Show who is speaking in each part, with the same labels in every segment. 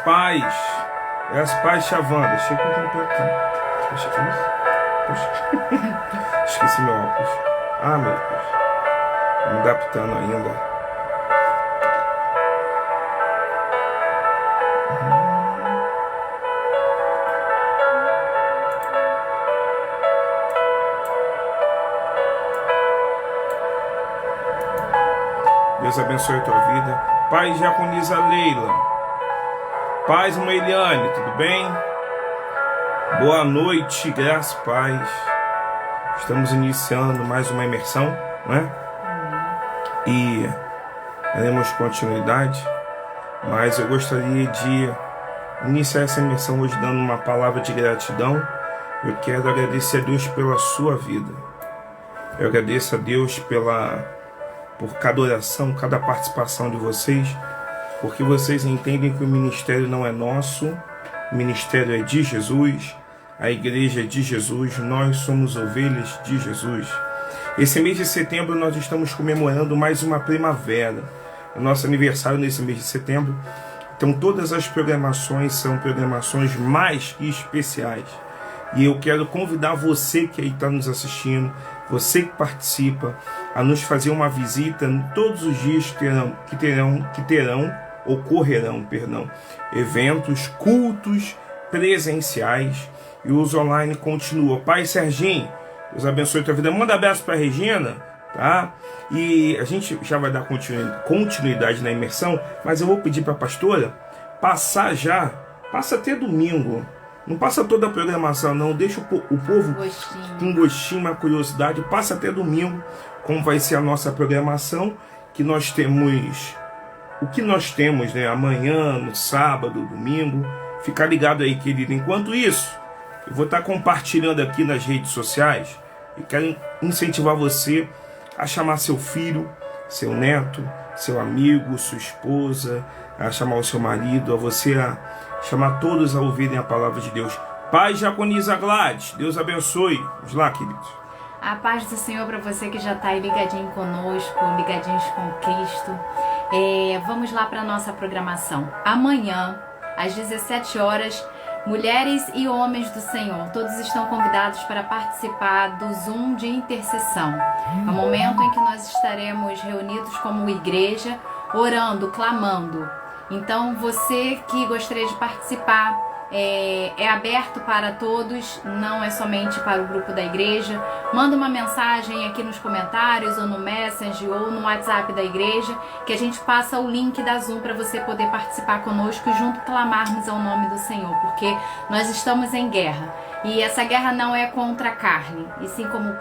Speaker 1: Paz. Chavanda. Chega com o pé aqui. Poxa. Esqueci meu óculos. Ah, meu Deus. Me adaptando ainda. Deus abençoe a tua vida. Paz, Jaconisa Leila. Paz, irmã Eliane, tudo bem? Boa noite, graça e paz. Estamos iniciando mais uma imersão, né? E daremos continuidade, mas eu gostaria de iniciar essa imersão hoje dando uma palavra de gratidão. Eu quero agradecer a Deus pela sua vida. Eu agradeço a Deus por cada oração, cada participação de vocês, porque vocês entendem que o ministério não é nosso, o ministério é de Jesus, a igreja é de Jesus, nós somos ovelhas de Jesus. Esse mês de setembro nós estamos comemorando mais uma primavera, o nosso aniversário nesse mês de setembro, então todas as programações são programações mais que especiais. E eu quero convidar você que aí está nos assistindo, você que participa, a nos fazer uma visita todos os dias ocorrerão eventos, cultos presenciais, e os online continuam. Pai Serginho, Deus abençoe a tua vida. Manda abraço para a Regina, tá? E a gente já vai dar continuidade na imersão, mas eu vou pedir para a pastora passa até domingo. Não passa toda a programação, não. Deixa o povo com gostinho, uma curiosidade. Passa até domingo, como vai ser a nossa programação, que nós temos... O que nós temos, né? Amanhã, no sábado, domingo. Fica ligado aí, querido. Enquanto isso, eu vou estar compartilhando aqui nas redes sociais. E quero incentivar você a chamar seu filho, seu neto, seu amigo, sua esposa, a chamar o seu marido, a você a chamar todos a ouvirem a palavra de Deus. Paz, Jaconisa Gladys, Deus abençoe. Vamos lá, queridos.
Speaker 2: A paz do Senhor para você que já está aí ligadinho conosco, ligadinhos com Cristo. Vamos lá para a nossa programação. Amanhã, às 17 horas, mulheres e homens do Senhor, todos estão convidados para participar do Zoom de intercessão. É o momento em que nós estaremos reunidos como igreja, orando, clamando. Então, você que gostaria de participar, é aberto para todos, não é somente para o grupo da igreja. Manda uma mensagem aqui nos comentários, ou no Messenger, ou no WhatsApp da igreja, que a gente passa o link da Zoom para você poder participar conosco e junto clamarmos ao nome do Senhor, porque nós estamos em guerra. E essa guerra não é contra a carne, e sim como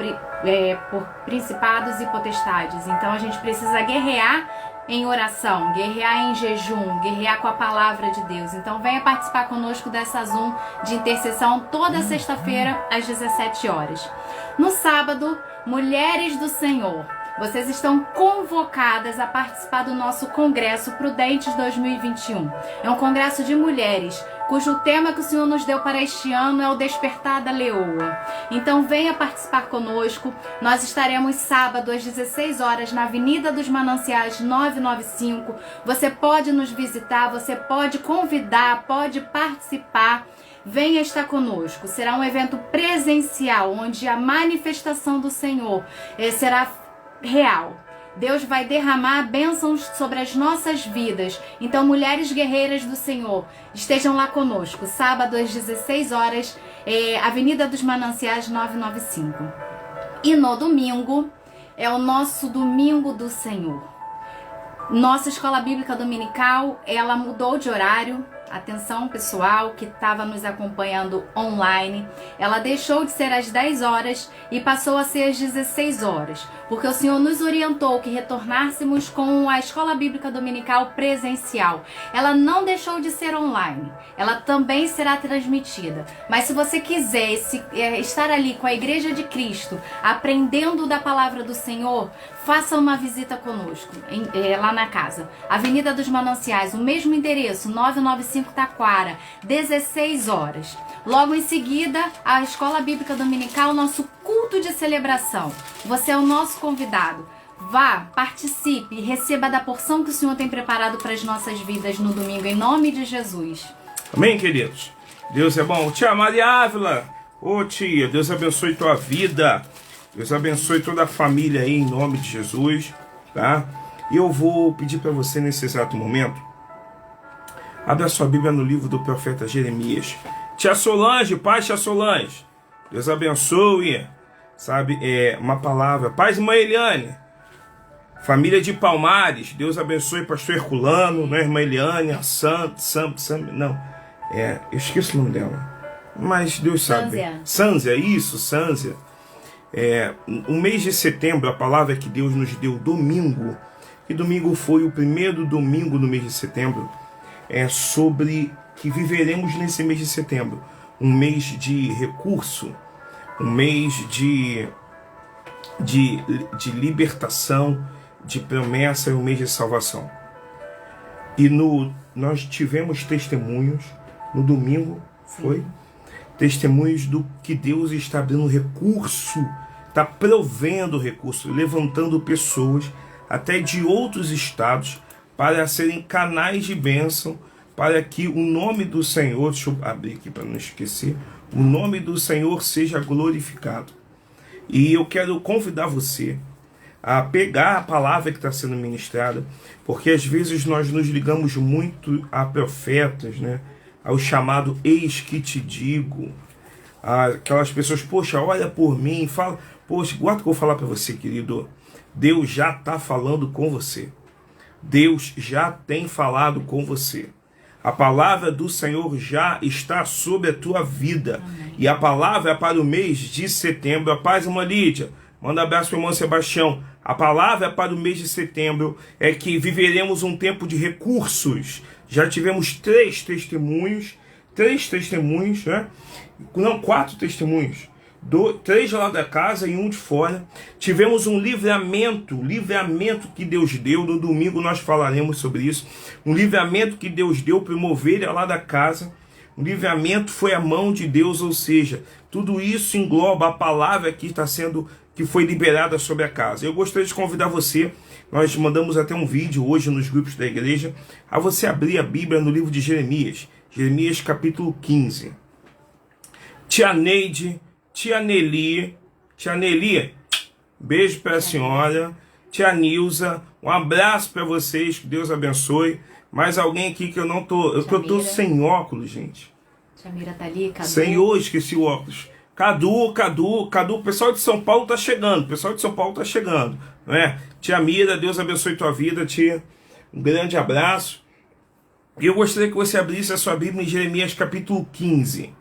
Speaker 2: por principados e potestades. Então a gente precisa guerrear em oração, guerrear em jejum, guerrear com a palavra de Deus. Então venha participar conosco dessa Zoom de intercessão toda sexta-feira às 17 horas. No sábado, Mulheres do Senhor, vocês estão convocadas a participar do nosso Congresso Prudentes 2021. É um congresso de mulheres, cujo tema que o Senhor nos deu para este ano é o Despertar da Leoa. Então venha participar conosco. Nós estaremos sábado às 16 horas na Avenida dos Mananciais 995. Você pode nos visitar, você pode convidar, pode participar. Venha estar conosco. Será um evento presencial, onde a manifestação do Senhor será real. Deus vai derramar bênçãos sobre as nossas vidas. Então, mulheres guerreiras do Senhor, estejam lá conosco. Sábado às 16 horas, Avenida dos Mananciais 995. E no domingo, é o nosso Domingo do Senhor. Nossa Escola Bíblica Dominical, ela mudou de horário. Atenção, pessoal que estava nos acompanhando online, ela deixou de ser às 10 horas e passou a ser às 16 horas, porque o Senhor nos orientou que retornássemos com a Escola Bíblica Dominical presencial. Ela não deixou de ser online, ela também será transmitida, mas se você quiser estar ali com a Igreja de Cristo, aprendendo da palavra do Senhor, faça uma visita conosco, lá na casa. Avenida dos Mananciais, o mesmo endereço, 995 Taquara, 16 horas. Logo em seguida, a Escola Bíblica Dominical, nosso culto de celebração. Você é o nosso convidado. Vá, participe e receba da porção que o Senhor tem preparado para as nossas vidas no domingo, em nome de Jesus.
Speaker 1: Amém, queridos? Deus é bom. Tia Maria Ávila, ô tia, Deus abençoe tua vida. Deus abençoe toda a família aí, em nome de Jesus, tá? E eu vou pedir para você, nesse exato momento, abra sua Bíblia no livro do profeta Jeremias. Tia Solange, paz, tia Solange, Deus abençoe, sabe, uma palavra. Paz, irmã Eliane, família de Palmares, Deus abençoe pastor Herculano, né, irmã Eliane, a eu esqueço o nome dela, mas Deus sabe. Sânzia, isso, Sânzia. O mês de setembro, a palavra que Deus nos deu domingo, e domingo foi o primeiro domingo do mês de setembro, sobre que viveremos nesse mês de setembro, um mês de recurso, um mês de libertação, de promessa, e um mês de salvação. E nós tivemos testemunhos, no domingo foi, testemunhos do que Deus está dando recurso, está provendo recurso, levantando pessoas até de outros estados para serem canais de bênção, para que o nome do Senhor, deixa eu abrir aqui para não esquecer, o nome do Senhor seja glorificado. E eu quero convidar você a pegar a palavra que está sendo ministrada, porque às vezes nós nos ligamos muito a profetas, né? Ao chamado eis que te digo, aquelas pessoas, poxa, olha por mim, fala, poxa, guarda o que eu vou falar para você, querido, Deus já está falando com você, Deus já tem falado com você, a palavra do Senhor já está sobre a tua vida. Amém. E a palavra é para o mês de setembro. A paz, irmã Lídia, manda um abraço para o irmão Sebastião. A palavra para o mês de setembro é que viveremos um tempo de recursos. Já tivemos 3 testemunhos, né? Não, 4 testemunhos. 3 lá da casa e 1 de fora. Tivemos um livramento que Deus deu. No domingo nós falaremos sobre isso. Um livramento que Deus deu para uma ovelha lá da casa. O livramento foi a mão de Deus, ou seja, tudo isso engloba a palavra que foi liberada sobre a casa. Eu gostaria de convidar você, nós mandamos até um vídeo hoje nos grupos da igreja, a você abrir a Bíblia no livro de Jeremias, Jeremias capítulo 15. Tia Neide, Tia Nelly, beijo para a senhora, Tia Nilza, um abraço para vocês, que Deus abençoe. Mais alguém aqui que eu não tô, eu tô sem óculos, gente.
Speaker 2: Tia Mira tá ali, Cadu.
Speaker 1: Senhor, esqueci o óculos. Cadu, o pessoal de São Paulo tá chegando, não é? Tia Mira, Deus abençoe tua vida, tia. Um grande abraço. E eu gostaria que você abrisse a sua Bíblia em Jeremias capítulo 15.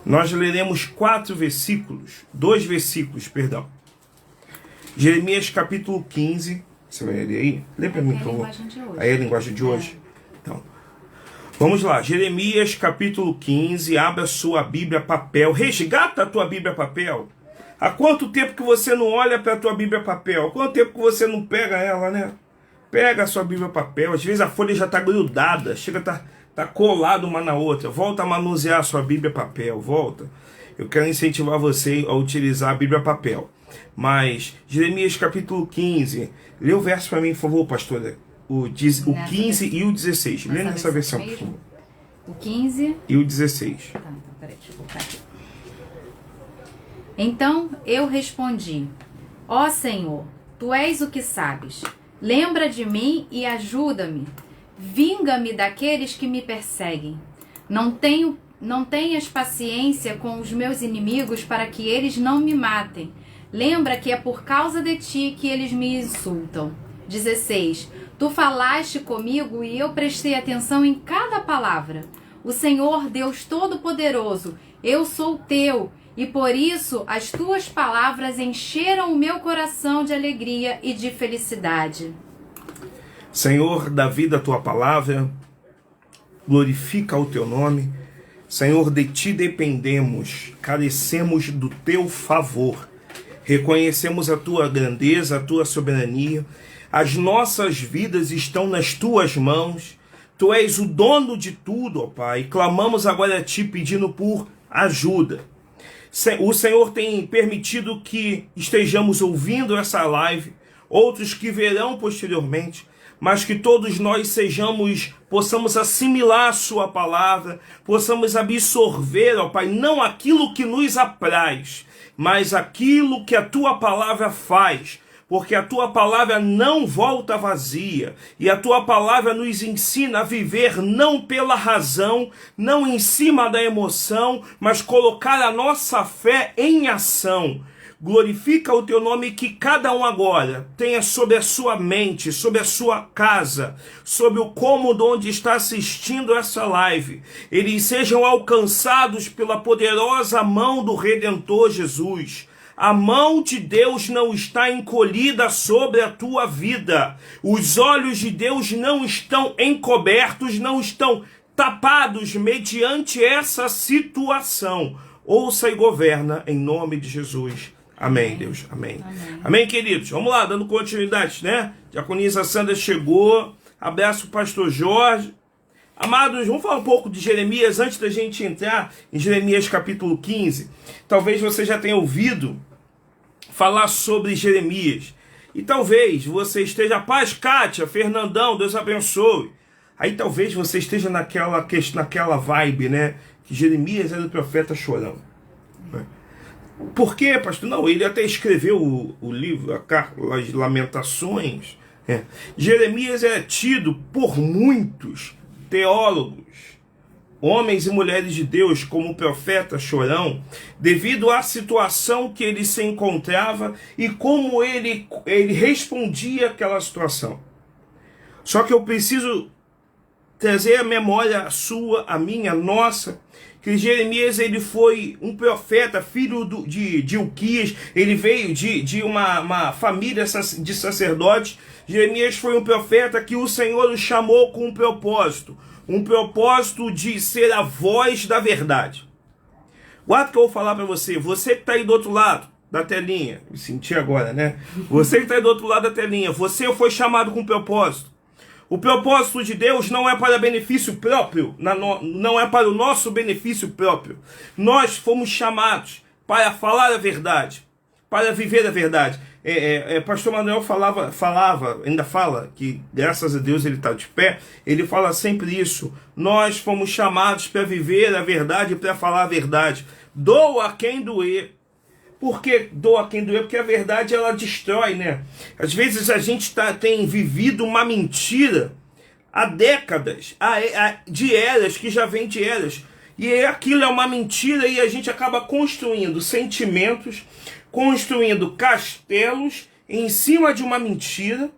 Speaker 1: Nós leremos 2 versículos, perdão. Jeremias capítulo 15. Você vai ler aí? Lê para mim, por favor. Aí é a linguagem de hoje. Então, vamos lá. Jeremias capítulo 15. Abra sua Bíblia papel. Resgata a tua Bíblia papel. Há quanto tempo que você não olha para a tua Bíblia papel? Há quanto tempo que você não pega ela, né? Pega a sua Bíblia papel. Às vezes a folha já está grudada. Chega a tá colado uma na outra. Volta a manusear a sua Bíblia papel. Volta. Eu quero incentivar você a utilizar a Bíblia papel. Mas, Jeremias capítulo 15. Lê o verso para mim, por favor, pastora. O 15 e o 16. Lê nessa versão, por favor.
Speaker 2: O 15
Speaker 1: e o 16.
Speaker 2: Tá, então, peraí, deixa eu voltar aqui. Então eu respondi: ó Senhor, tu és o que sabes. Lembra de mim e ajuda-me. Vinga-me daqueles que me perseguem. Não tenhas paciência com os meus inimigos para que eles não me matem. Lembra que é por causa de ti que eles me insultam. 16. Tu falaste comigo e eu prestei atenção em cada palavra. O Senhor Deus Todo-Poderoso, eu sou teu, e por isso as tuas palavras encheram o meu coração de alegria e de felicidade.
Speaker 1: Senhor, dá vida a tua palavra, glorifica o teu nome. Senhor, de ti dependemos, carecemos do teu favor. Reconhecemos a tua grandeza, a tua soberania. As nossas vidas estão nas tuas mãos. Tu és o dono de tudo, ó Pai. Clamamos agora a ti pedindo por ajuda. O Senhor tem permitido que estejamos ouvindo essa live, outros que verão posteriormente, mas que todos nós possamos assimilar a sua palavra, possamos absorver, ó Pai, não aquilo que nos apraz, mas aquilo que a tua palavra faz, porque a tua palavra não volta vazia, e a tua palavra nos ensina a viver não pela razão, não em cima da emoção, mas colocar a nossa fé em ação. Glorifica o teu nome, que cada um agora tenha sobre a sua mente, sobre a sua casa, sobre o cômodo onde está assistindo essa live, eles sejam alcançados pela poderosa mão do Redentor Jesus. A mão de Deus não está encolhida sobre a tua vida. Os olhos de Deus não estão encobertos, não estão tapados mediante essa situação. Ouça e governa em nome de Jesus. Amém, Deus. Amém. Amém. Amém, queridos. Vamos lá, dando continuidade, né? Diaconisa Sandra chegou. Abraço o pastor Jorge. Amados, vamos falar um pouco de Jeremias antes da gente entrar em Jeremias capítulo 15. Talvez você já tenha ouvido falar sobre Jeremias. E talvez você esteja... Paz, Kátia, Fernandão, Deus abençoe. Aí talvez você esteja naquela vibe, né? Que Jeremias era o profeta chorão. Por quê, pastor? Não, ele até escreveu o livro, as Lamentações. Jeremias é tido por muitos teólogos, homens e mulheres de Deus, como profeta chorão, devido à situação que ele se encontrava e como ele respondia àquela situação. Só que eu preciso trazer a memória sua, a minha, a nossa, que Jeremias ele foi um profeta, filho de Ilquias, ele veio de uma família de sacerdotes. Jeremias foi um profeta que o Senhor o chamou com um propósito de ser a voz da verdade. Guarda que eu vou falar para você que está aí do outro lado da telinha, me senti agora, né? Você que está aí do outro lado da telinha, você foi chamado com um propósito. O propósito de Deus não é para benefício próprio, não é para o nosso benefício próprio. Nós fomos chamados para falar a verdade, para viver a verdade. Pastor Manuel falava, ainda fala, que graças a Deus ele está de pé, ele fala sempre isso. Nós fomos chamados para viver a verdade e para falar a verdade. Doa a quem doer. Por que doa quem doer? Porque a verdade ela destrói, né? Às vezes a gente tem vivido uma mentira há décadas, de eras, que já vem de eras. E aquilo é uma mentira e a gente acaba construindo sentimentos, construindo castelos em cima de uma mentira.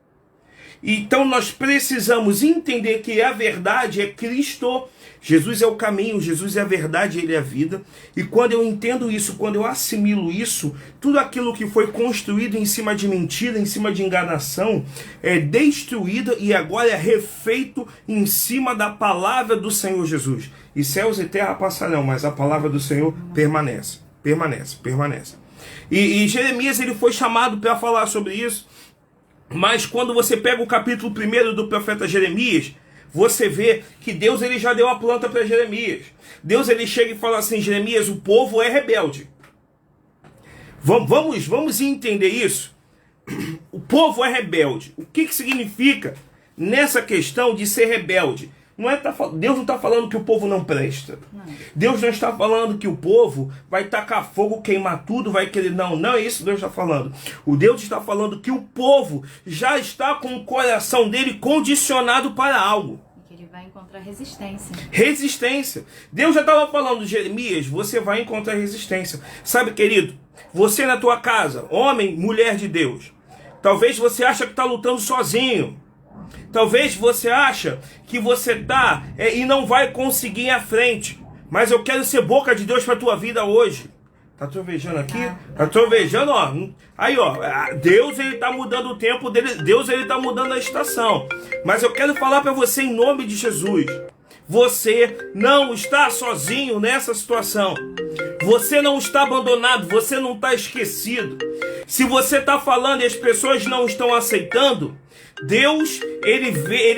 Speaker 1: Então nós precisamos entender que a verdade é Cristo. Jesus é o caminho, Jesus é a verdade, Ele é a vida. E quando eu entendo isso, quando eu assimilo isso, tudo aquilo que foi construído em cima de mentira, em cima de enganação, é destruído e agora é refeito em cima da palavra do Senhor Jesus. E céus e terra passarão, mas a palavra do Senhor permanece. E Jeremias ele foi chamado para falar sobre isso. Mas quando você pega o capítulo 1 do profeta Jeremias, você vê que Deus ele já deu a planta para Jeremias. Deus ele chega e fala assim: Jeremias, o povo é rebelde. Vamos entender isso. O povo é rebelde. O que significa nessa questão de ser rebelde? Deus não está falando que o povo não presta. Não. Deus não está falando que o povo vai tacar fogo, queimar tudo, vai querer... Não é isso que Deus está falando. O Deus está falando que o povo já está com o coração dele condicionado para algo.
Speaker 2: Que ele vai encontrar resistência.
Speaker 1: Resistência. Deus já estava falando, Jeremias, você vai encontrar resistência. Sabe, querido, você na tua casa, homem, mulher de Deus, talvez você ache que está lutando sozinho. Talvez você acha que você está e não vai conseguir ir à frente. Mas eu quero ser boca de Deus para a tua vida hoje. Tá trovejando aqui? Tá trovejando, ó. Aí, ó. Deus, ele tá mudando o tempo dele. Deus, ele tá mudando a estação. Mas eu quero falar para você em nome de Jesus. Você não está sozinho nessa situação. Você não está abandonado. Você não está esquecido. Se você está falando e as pessoas não estão aceitando, Deus, ele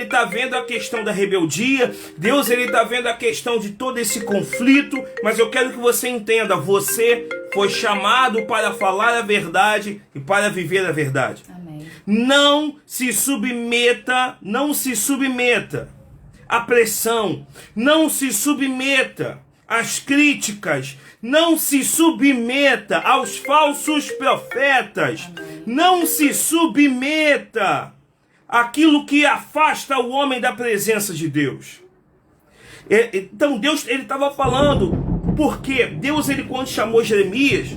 Speaker 1: está vendo a questão da rebeldia. Deus, ele está vendo a questão de todo esse conflito. Mas eu quero que você entenda, você foi chamado para falar a verdade e para viver a verdade.
Speaker 2: Amém.
Speaker 1: Não se submeta à pressão, não se submeta às críticas, não se submeta aos falsos profetas, não se submeta àquilo que afasta o homem da presença de Deus. Então Deus, ele estava falando, porque Deus, ele quando chamou Jeremias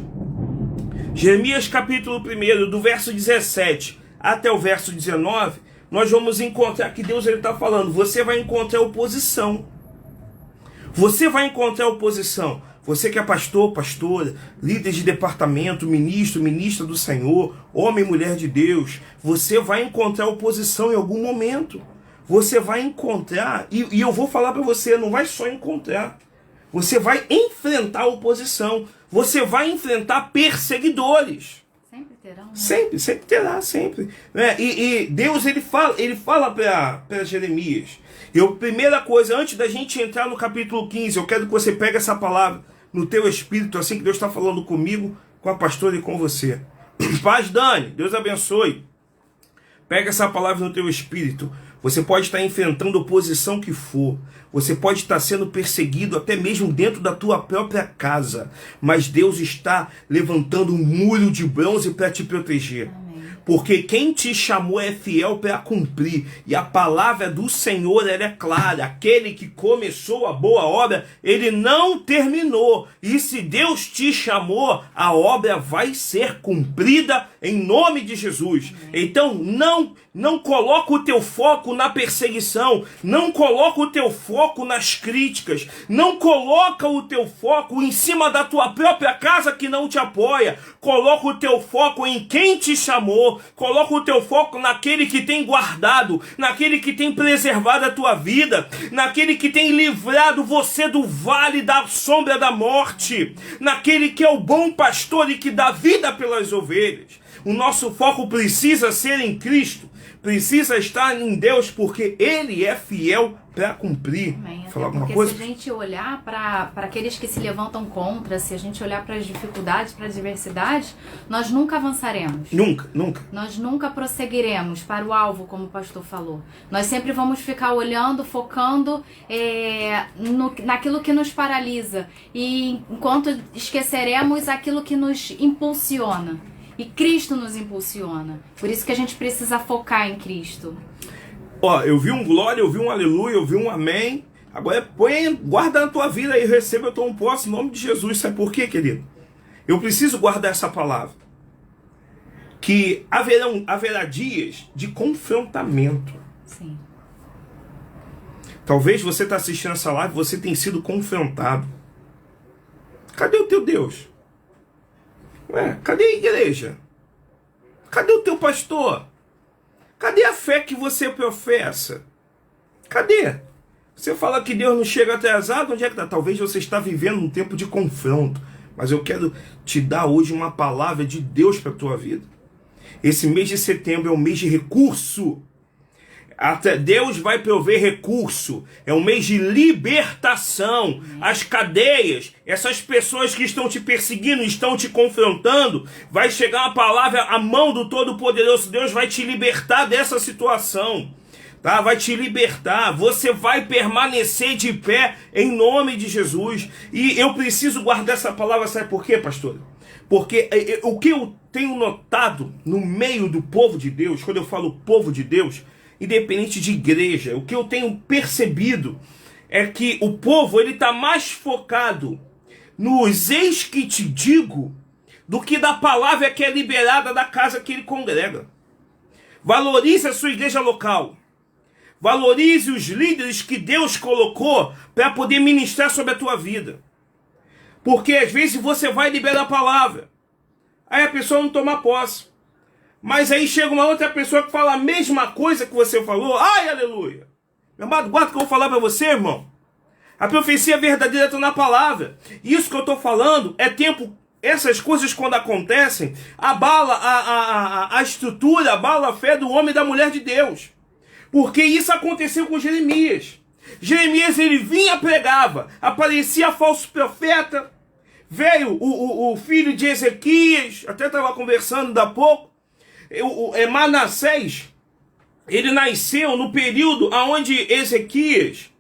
Speaker 1: capítulo 1, do verso 17 até o verso 19, nós vamos encontrar que Deus, ele está falando, você vai encontrar oposição. Você vai encontrar oposição. Você que é pastor, pastora, líder de departamento, ministro, ministra do Senhor, homem e mulher de Deus, você vai encontrar oposição em algum momento. Você vai encontrar, e eu vou falar para você, não vai só encontrar. Você vai enfrentar oposição. Você vai enfrentar perseguidores.
Speaker 2: Sempre terão, né?
Speaker 1: Sempre terá, sempre. E Deus, ele fala para Jeremias. Primeira coisa, antes da gente entrar no capítulo 15, eu quero que você pegue essa palavra no teu espírito, assim que Deus está falando comigo, com a pastora e com você. Paz, Dani, Deus abençoe. Pega essa palavra no teu espírito. Você pode estar enfrentando oposição que for. Você pode estar sendo perseguido até mesmo dentro da tua própria casa. Mas Deus está levantando um muro de bronze para te proteger.
Speaker 2: Amém.
Speaker 1: Porque quem te chamou é fiel para cumprir. E a palavra do Senhor, ela é clara. Aquele que começou a boa obra, ele não terminou. E se Deus te chamou, a obra vai ser cumprida em nome de Jesus. Então não coloca o teu foco na perseguição. Não coloca o teu foco nas críticas. Não coloca o teu foco em cima da tua própria casa que não te apoia. Coloca o teu foco em quem te chamou. Coloca o teu foco naquele que tem guardado, naquele que tem preservado a tua vida, naquele que tem livrado você do vale da sombra da morte, naquele que é o bom pastor e que dá vida pelas ovelhas. O nosso foco precisa ser em Cristo, precisa estar em Deus, porque Ele é fiel para cumprir.
Speaker 2: Amém.
Speaker 1: Falar alguma
Speaker 2: porque
Speaker 1: coisa?
Speaker 2: se a gente olhar para aqueles que se levantam contra, se a gente olhar para as dificuldades, para as diversidades, nós nunca avançaremos.
Speaker 1: Nunca.
Speaker 2: Nós nunca prosseguiremos para o alvo, como o pastor falou. Nós sempre vamos ficar olhando, focando naquilo que nos paralisa. E enquanto esqueceremos aquilo que nos impulsiona. E Cristo nos impulsiona. Por isso que a gente precisa focar em Cristo.
Speaker 1: Eu vi um glória, eu vi um aleluia, eu vi um amém. Agora guarda na tua vida e receba, eu tomo posse em nome de Jesus. Sabe por quê, querido? Eu preciso guardar essa palavra. Que haverá dias de confrontamento.
Speaker 2: Sim.
Speaker 1: Talvez você está assistindo essa live, você tem sido confrontado. Cadê o teu Deus? Cadê a igreja? Cadê o teu pastor? Cadê a fé que você professa? Cadê? Você fala que Deus não chega atrasado, onde é que está? Talvez você está vivendo um tempo de confronto, mas eu quero te dar hoje uma palavra de Deus para a tua vida. Esse mês de setembro é um mês de recurso. Até Deus vai prover recurso. É um mês de libertação. As cadeias, essas pessoas que estão te perseguindo, estão te confrontando, vai chegar uma palavra, a mão do Todo-Poderoso Deus vai te libertar dessa situação. Tá? Vai te libertar. Você vai permanecer de pé em nome de Jesus. E eu preciso guardar essa palavra, sabe por quê, pastor? Porque o que eu tenho notado no meio do povo de Deus, quando eu falo povo de Deus, independente de igreja, o que eu tenho percebido é que o povo ele está mais focado nos eis que te digo do que da palavra que é liberada da casa que ele congrega. Valorize a sua igreja local. Valorize os líderes que Deus colocou para poder ministrar sobre a tua vida. Porque às vezes você vai liberar a palavra, aí a pessoa não toma posse. Mas aí chega uma outra pessoa que fala a mesma coisa que você falou. Ai, aleluia. Meu amado, guarda o que eu vou falar para você, irmão. A profecia verdadeira está na palavra. Isso que eu estou falando é tempo. Essas coisas quando acontecem, abala a estrutura, abala a fé do homem e da mulher de Deus. Porque isso aconteceu com Jeremias. Jeremias, ele vinha, pregava, aparecia falso profeta, veio o filho de Ezequias, até estava conversando ainda há pouco, Manassés, ele nasceu no período onde Ezequias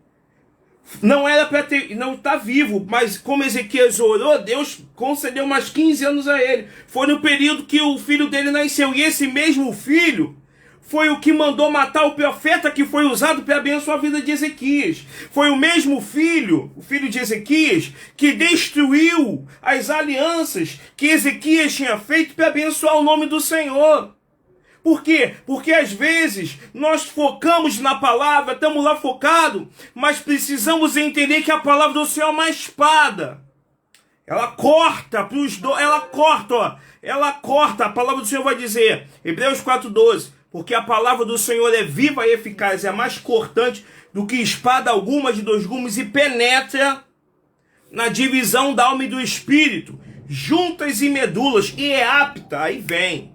Speaker 1: não era para ter, não está vivo, mas como Ezequias orou, Deus concedeu mais 15 anos a ele. Foi no período que o filho dele nasceu, e esse mesmo filho foi o que mandou matar o profeta que foi usado para abençoar a vida de Ezequias. Foi o mesmo filho, o filho de Ezequias, que destruiu as alianças que Ezequias tinha feito para abençoar o nome do Senhor. Por quê? Porque às vezes nós focamos na palavra, estamos lá focados, mas precisamos entender que a palavra do Senhor é uma espada. Ela corta para os dois, ela corta, a palavra do Senhor vai dizer, Hebreus 4:12, porque a palavra do Senhor é viva e eficaz, é mais cortante do que espada alguma de 2 gumes e penetra na divisão da alma e do espírito, juntas e medulas, e é apta, aí vem.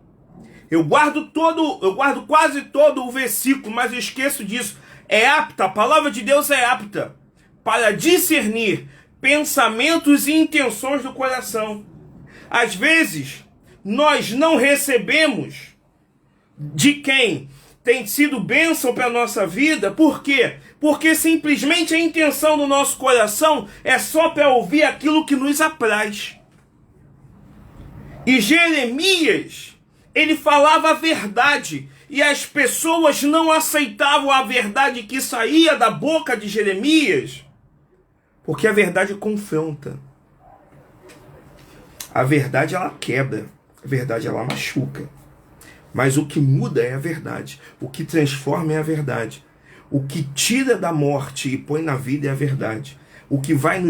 Speaker 1: Eu guardo quase todo o versículo, mas eu esqueço disso. É apta, a palavra de Deus é apta para discernir pensamentos e intenções do coração. Às vezes, nós não recebemos de quem tem sido bênção para a nossa vida. Por quê? Porque simplesmente a intenção do nosso coração é só para ouvir aquilo que nos apraz. E Jeremias, ele falava a verdade, e as pessoas não aceitavam a verdade que saía da boca de Jeremias, porque a verdade confronta. A verdade, ela quebra. A verdade, ela machuca. Mas o que muda é a verdade. O que transforma é a verdade. O que tira da morte e põe na vida é a verdade. O que vai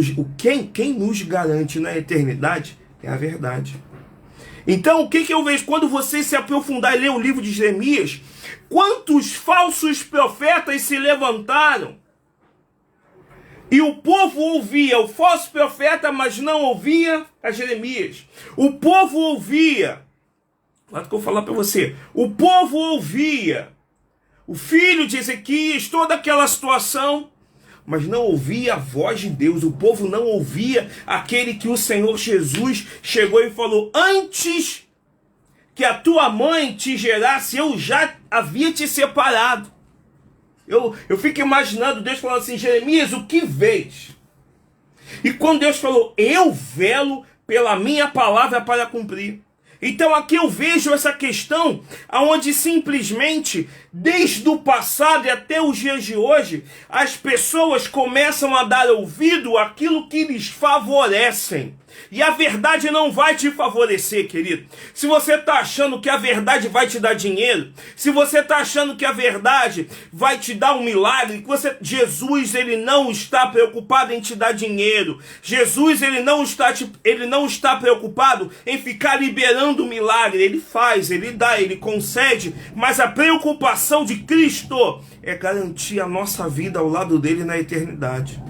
Speaker 1: quem nos garante na eternidade é a verdade. Então, o que eu vejo quando você se aprofundar e ler o livro de Jeremias? Quantos falsos profetas se levantaram? E o povo ouvia o falso profeta, mas não ouvia a Jeremias. O povo ouvia. Olha o que eu vou falar para você. O povo ouvia o filho de Ezequias, toda aquela situação, mas não ouvia a voz de Deus. O povo não ouvia aquele que o Senhor Jesus chegou e falou: antes que a tua mãe te gerasse, eu já havia te separado. Eu fico imaginando Deus falando assim: Jeremias, o que vês? E quando Deus falou: eu velo pela minha palavra para cumprir. Então aqui eu vejo essa questão onde simplesmente, desde o passado e até os dias de hoje, as pessoas começam a dar ouvido àquilo que lhes favorecem. E a verdade não vai te favorecer, querido. Se você está achando que a verdade vai te dar dinheiro, se você está achando que a verdade vai te dar um milagre, Jesus, ele não está preocupado em te dar dinheiro. Jesus, ele não está preocupado em ficar liberando o milagre. Ele faz, ele dá, ele concede, mas a preocupação de Cristo é garantir a nossa vida ao lado dele na eternidade.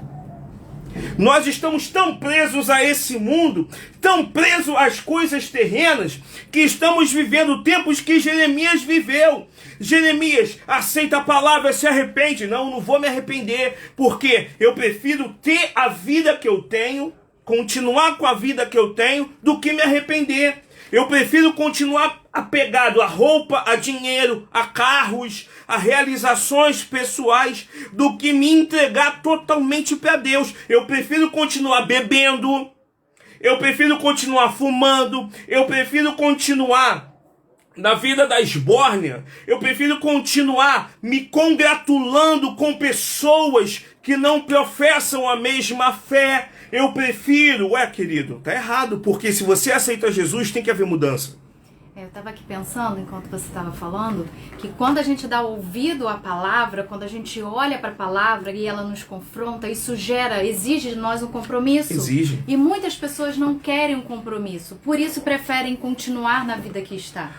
Speaker 1: Nós estamos tão presos a esse mundo, tão presos às coisas terrenas, que estamos vivendo tempos que Jeremias viveu. Jeremias aceita a palavra, se arrepende. Não vou me arrepender, porque eu prefiro ter a vida que eu tenho, continuar com a vida que eu tenho, do que me arrepender. Eu prefiro continuar apegado a roupa, a dinheiro, a carros, a realizações pessoais, do que me entregar totalmente para Deus. Eu prefiro continuar bebendo, eu prefiro continuar fumando, eu prefiro continuar na vida da esbórnia, eu prefiro continuar me congratulando com pessoas que não professam a mesma fé. Eu prefiro, querido, tá errado, porque se você aceita Jesus, tem que haver mudança.
Speaker 2: Eu estava aqui pensando, enquanto você estava falando, que quando a gente dá ouvido à palavra, quando a gente olha para a palavra e ela nos confronta, isso exige de nós um compromisso.
Speaker 1: Exige.
Speaker 2: E muitas pessoas não querem um compromisso, por isso preferem continuar na vida que está.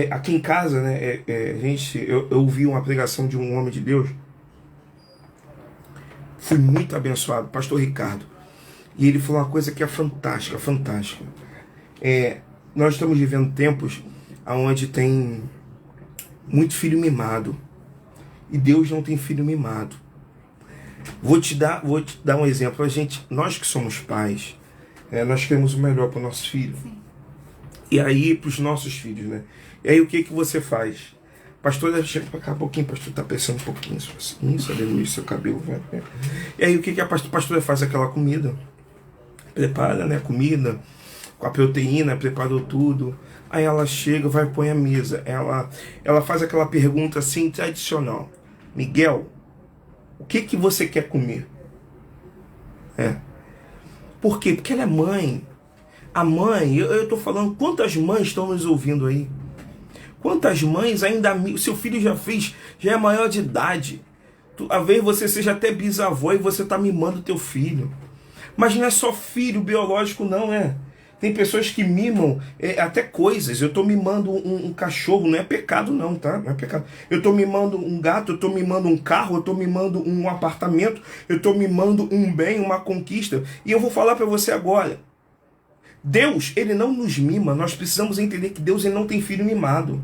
Speaker 1: Aqui em casa, né, eu ouvi uma pregação de um homem de Deus, fui muito abençoado, pastor Ricardo, e ele falou uma coisa que é fantástica, fantástica. Nós estamos vivendo tempos onde tem muito filho mimado. E Deus não tem filho mimado. Vou te dar um exemplo. Nós que somos pais, Nós queremos o melhor para o nosso filho.
Speaker 2: Sim.
Speaker 1: E aí, para os nossos filhos, né? E aí, o que você faz? Pastor, chega para cá um pouquinho, pastor, tá pensando um pouquinho. Isso, aleluia, seu cabelo vai. E aí, o que a pastora faz? Aquela comida. Prepara, né? Comida, com a proteína, preparou tudo. Aí ela chega, vai pôr a mesa. Ela faz aquela pergunta assim, tradicional. Miguel, o que você quer comer? Por quê? Porque ela é mãe. A mãe, eu estou falando, quantas mães estão nos ouvindo aí? Quantas mães ainda, o seu filho já é maior de idade. Às vezes você seja até bisavó e você está mimando teu filho. Mas não é só filho biológico não, Tem pessoas que mimam até coisas. Eu estou mimando um cachorro, não é pecado não, tá? Não é pecado. Eu estou mimando um gato, eu estou mimando um carro, eu estou mimando um apartamento, eu estou mimando um bem, uma conquista. E eu vou falar para você agora. Deus, ele não nos mima. Nós precisamos entender que Deus ele não tem filho mimado.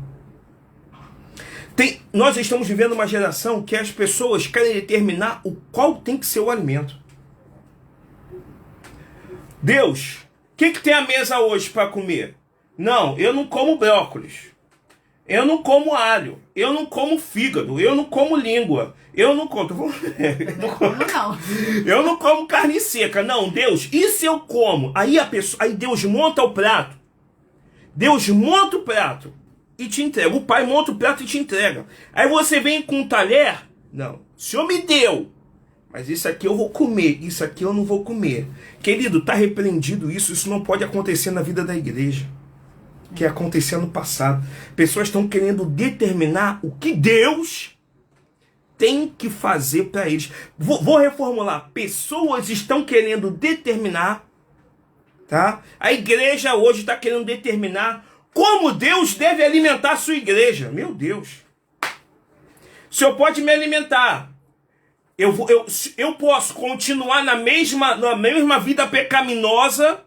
Speaker 1: Nós estamos vivendo uma geração que as pessoas querem determinar qual tem que ser o alimento. Deus, o que tem a mesa hoje para comer? Não, eu não como brócolis. Eu não como alho. Eu não como fígado. Eu não como língua. Eu não como... Eu não como carne seca. Não, Deus, e se eu como? Aí Deus monta o prato. Deus monta o prato e te entrega. O pai monta o prato e te entrega. Aí você vem com um talher. Não, o Senhor me deu. Mas isso aqui eu vou comer, isso aqui eu não vou comer. Querido, está repreendido isso. Isso não pode acontecer na vida da igreja. Que acontecia no passado. Pessoas estão querendo determinar o que Deus tem que fazer para eles. Vou reformular. Pessoas estão querendo determinar, tá? A igreja hoje está querendo determinar como Deus deve alimentar a sua igreja. Meu Deus. O Senhor pode me alimentar. Eu posso continuar na mesma vida pecaminosa.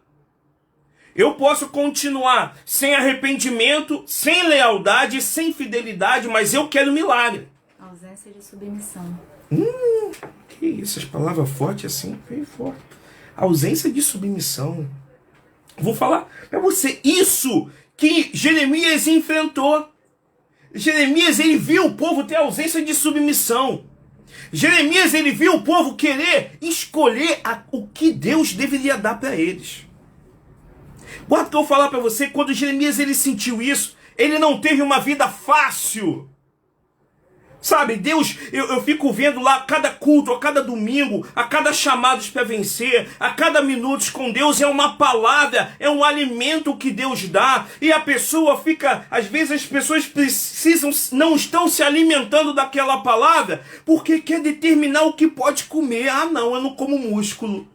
Speaker 1: Eu posso continuar sem arrependimento, sem lealdade, sem fidelidade, mas eu quero milagre.
Speaker 2: Ausência de submissão.
Speaker 1: Que isso, as palavras fortes assim, veio forte. Ausência de submissão. Vou falar para você, isso que Jeremias enfrentou. Jeremias, ele viu o povo ter ausência de submissão. Jeremias, ele viu o povo querer escolher o que Deus deveria dar para eles. Guarda que eu vou falar para você, quando Jeremias ele sentiu isso, ele não teve uma vida fácil. Sabe, Deus, eu fico vendo lá cada culto, a cada domingo, a cada chamados para vencer, a cada minutos com Deus é uma palavra, é um alimento que Deus dá. E a pessoa fica, às vezes as pessoas não estão se alimentando daquela palavra porque quer determinar o que pode comer. Ah não, eu não como músculo.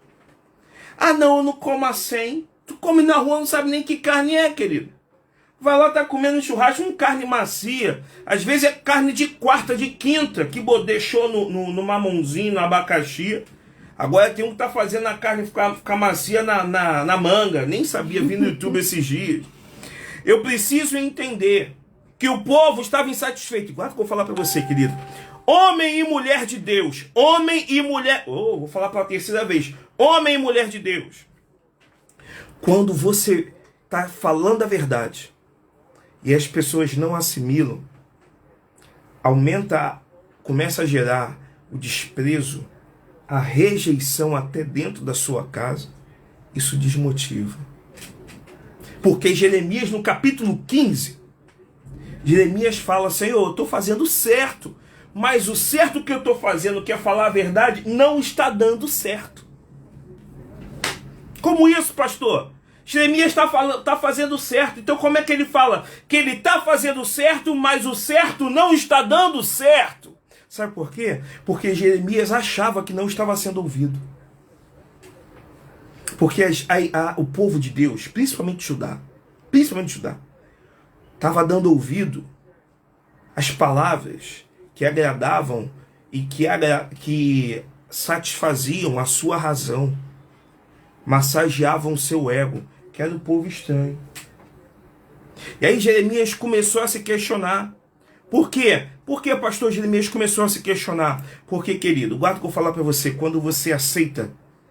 Speaker 1: Ah não, eu não como acém. Tu come na rua, não sabe nem que carne é, querido. Vai lá, tá comendo churrasco com carne macia. Às vezes é carne de quarta, de quinta, que deixou no mamãozinho, no abacaxi. Agora tem um que tá fazendo a carne ficar macia na manga. Nem sabia, vi no YouTube esses dias. Eu preciso entender que o povo estava insatisfeito. Guarda que eu vou falar para você, querido. Homem e mulher de Deus. Homem e mulher... vou falar pela terceira vez. Homem e mulher de Deus. Quando você está falando a verdade e as pessoas não assimilam, começa a gerar o desprezo, a rejeição até dentro da sua casa, isso desmotiva. Porque Jeremias, no capítulo 15, Jeremias fala, Senhor, eu estou fazendo certo, mas o certo que eu estou fazendo, que é falar a verdade, não está dando certo. Como isso, pastor? Jeremias está fazendo certo. Então como é que ele fala? Que ele está fazendo certo, mas o certo não está dando certo. Sabe por quê? Porque Jeremias achava que não estava sendo ouvido. Porque o povo de Deus, principalmente Judá, estava dando ouvido às palavras que agradavam e que satisfaziam a sua razão, massageavam o seu ego, que era o povo estranho. E aí Jeremias começou a se questionar. Por quê? Por que pastor Jeremias começou a se questionar? Porque, querido, guarda que eu vou falar para você, quando você aceita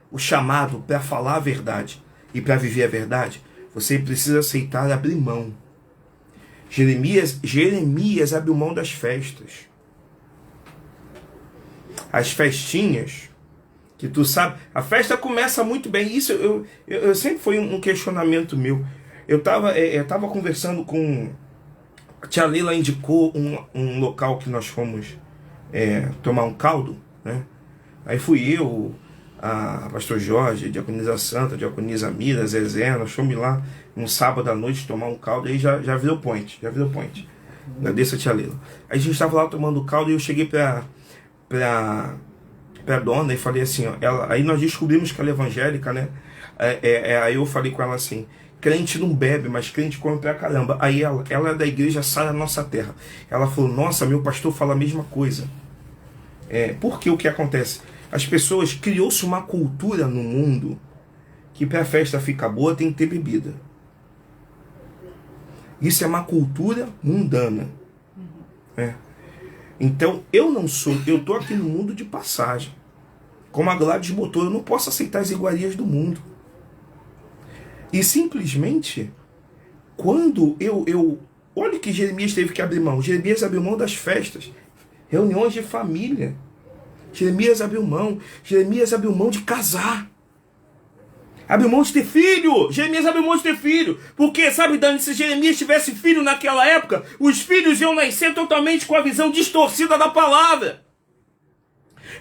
Speaker 1: o chamado para falar a verdade, e para viver a verdade, você precisa aceitar abrir mão. Jeremias abriu mão das festas. As festinhas, que tu sabe, a festa começa muito bem. Isso eu sempre foi um questionamento meu. Eu tava conversando com a tia Leila, indicou um local que nós fomos tomar um caldo, né? Aí fui eu, a pastor Jorge, a diaconisa Santa, a diaconisa Mira, Zezé, nós fomos lá um sábado à noite tomar um caldo, aí já virou point. Agradeço a tia Leila. Aí a gente estava lá tomando caldo e eu cheguei pra dona e falei assim, ó, aí nós descobrimos que ela é evangélica, né? Aí eu falei com ela assim, crente não bebe, mas crente come pra caramba. Aí ela é da igreja Sara Nossa Terra. Ela falou, nossa, meu pastor fala a mesma coisa. Porque o que acontece? As pessoas, criou-se uma cultura no mundo que pra festa ficar boa tem que ter bebida. Isso é uma cultura mundana. Então, eu tô aqui no mundo de passagem. Como a Gladys botou, eu não posso aceitar as iguarias do mundo. E simplesmente, quando olha que Jeremias teve que abrir mão. Jeremias abriu mão das festas, reuniões de família. Jeremias abriu mão de casar. Abriu mão de ter filho. Jeremias abriu mão de ter filho. Porque, sabe, Dani, se Jeremias tivesse filho naquela época, os filhos iam nascer totalmente com a visão distorcida da palavra.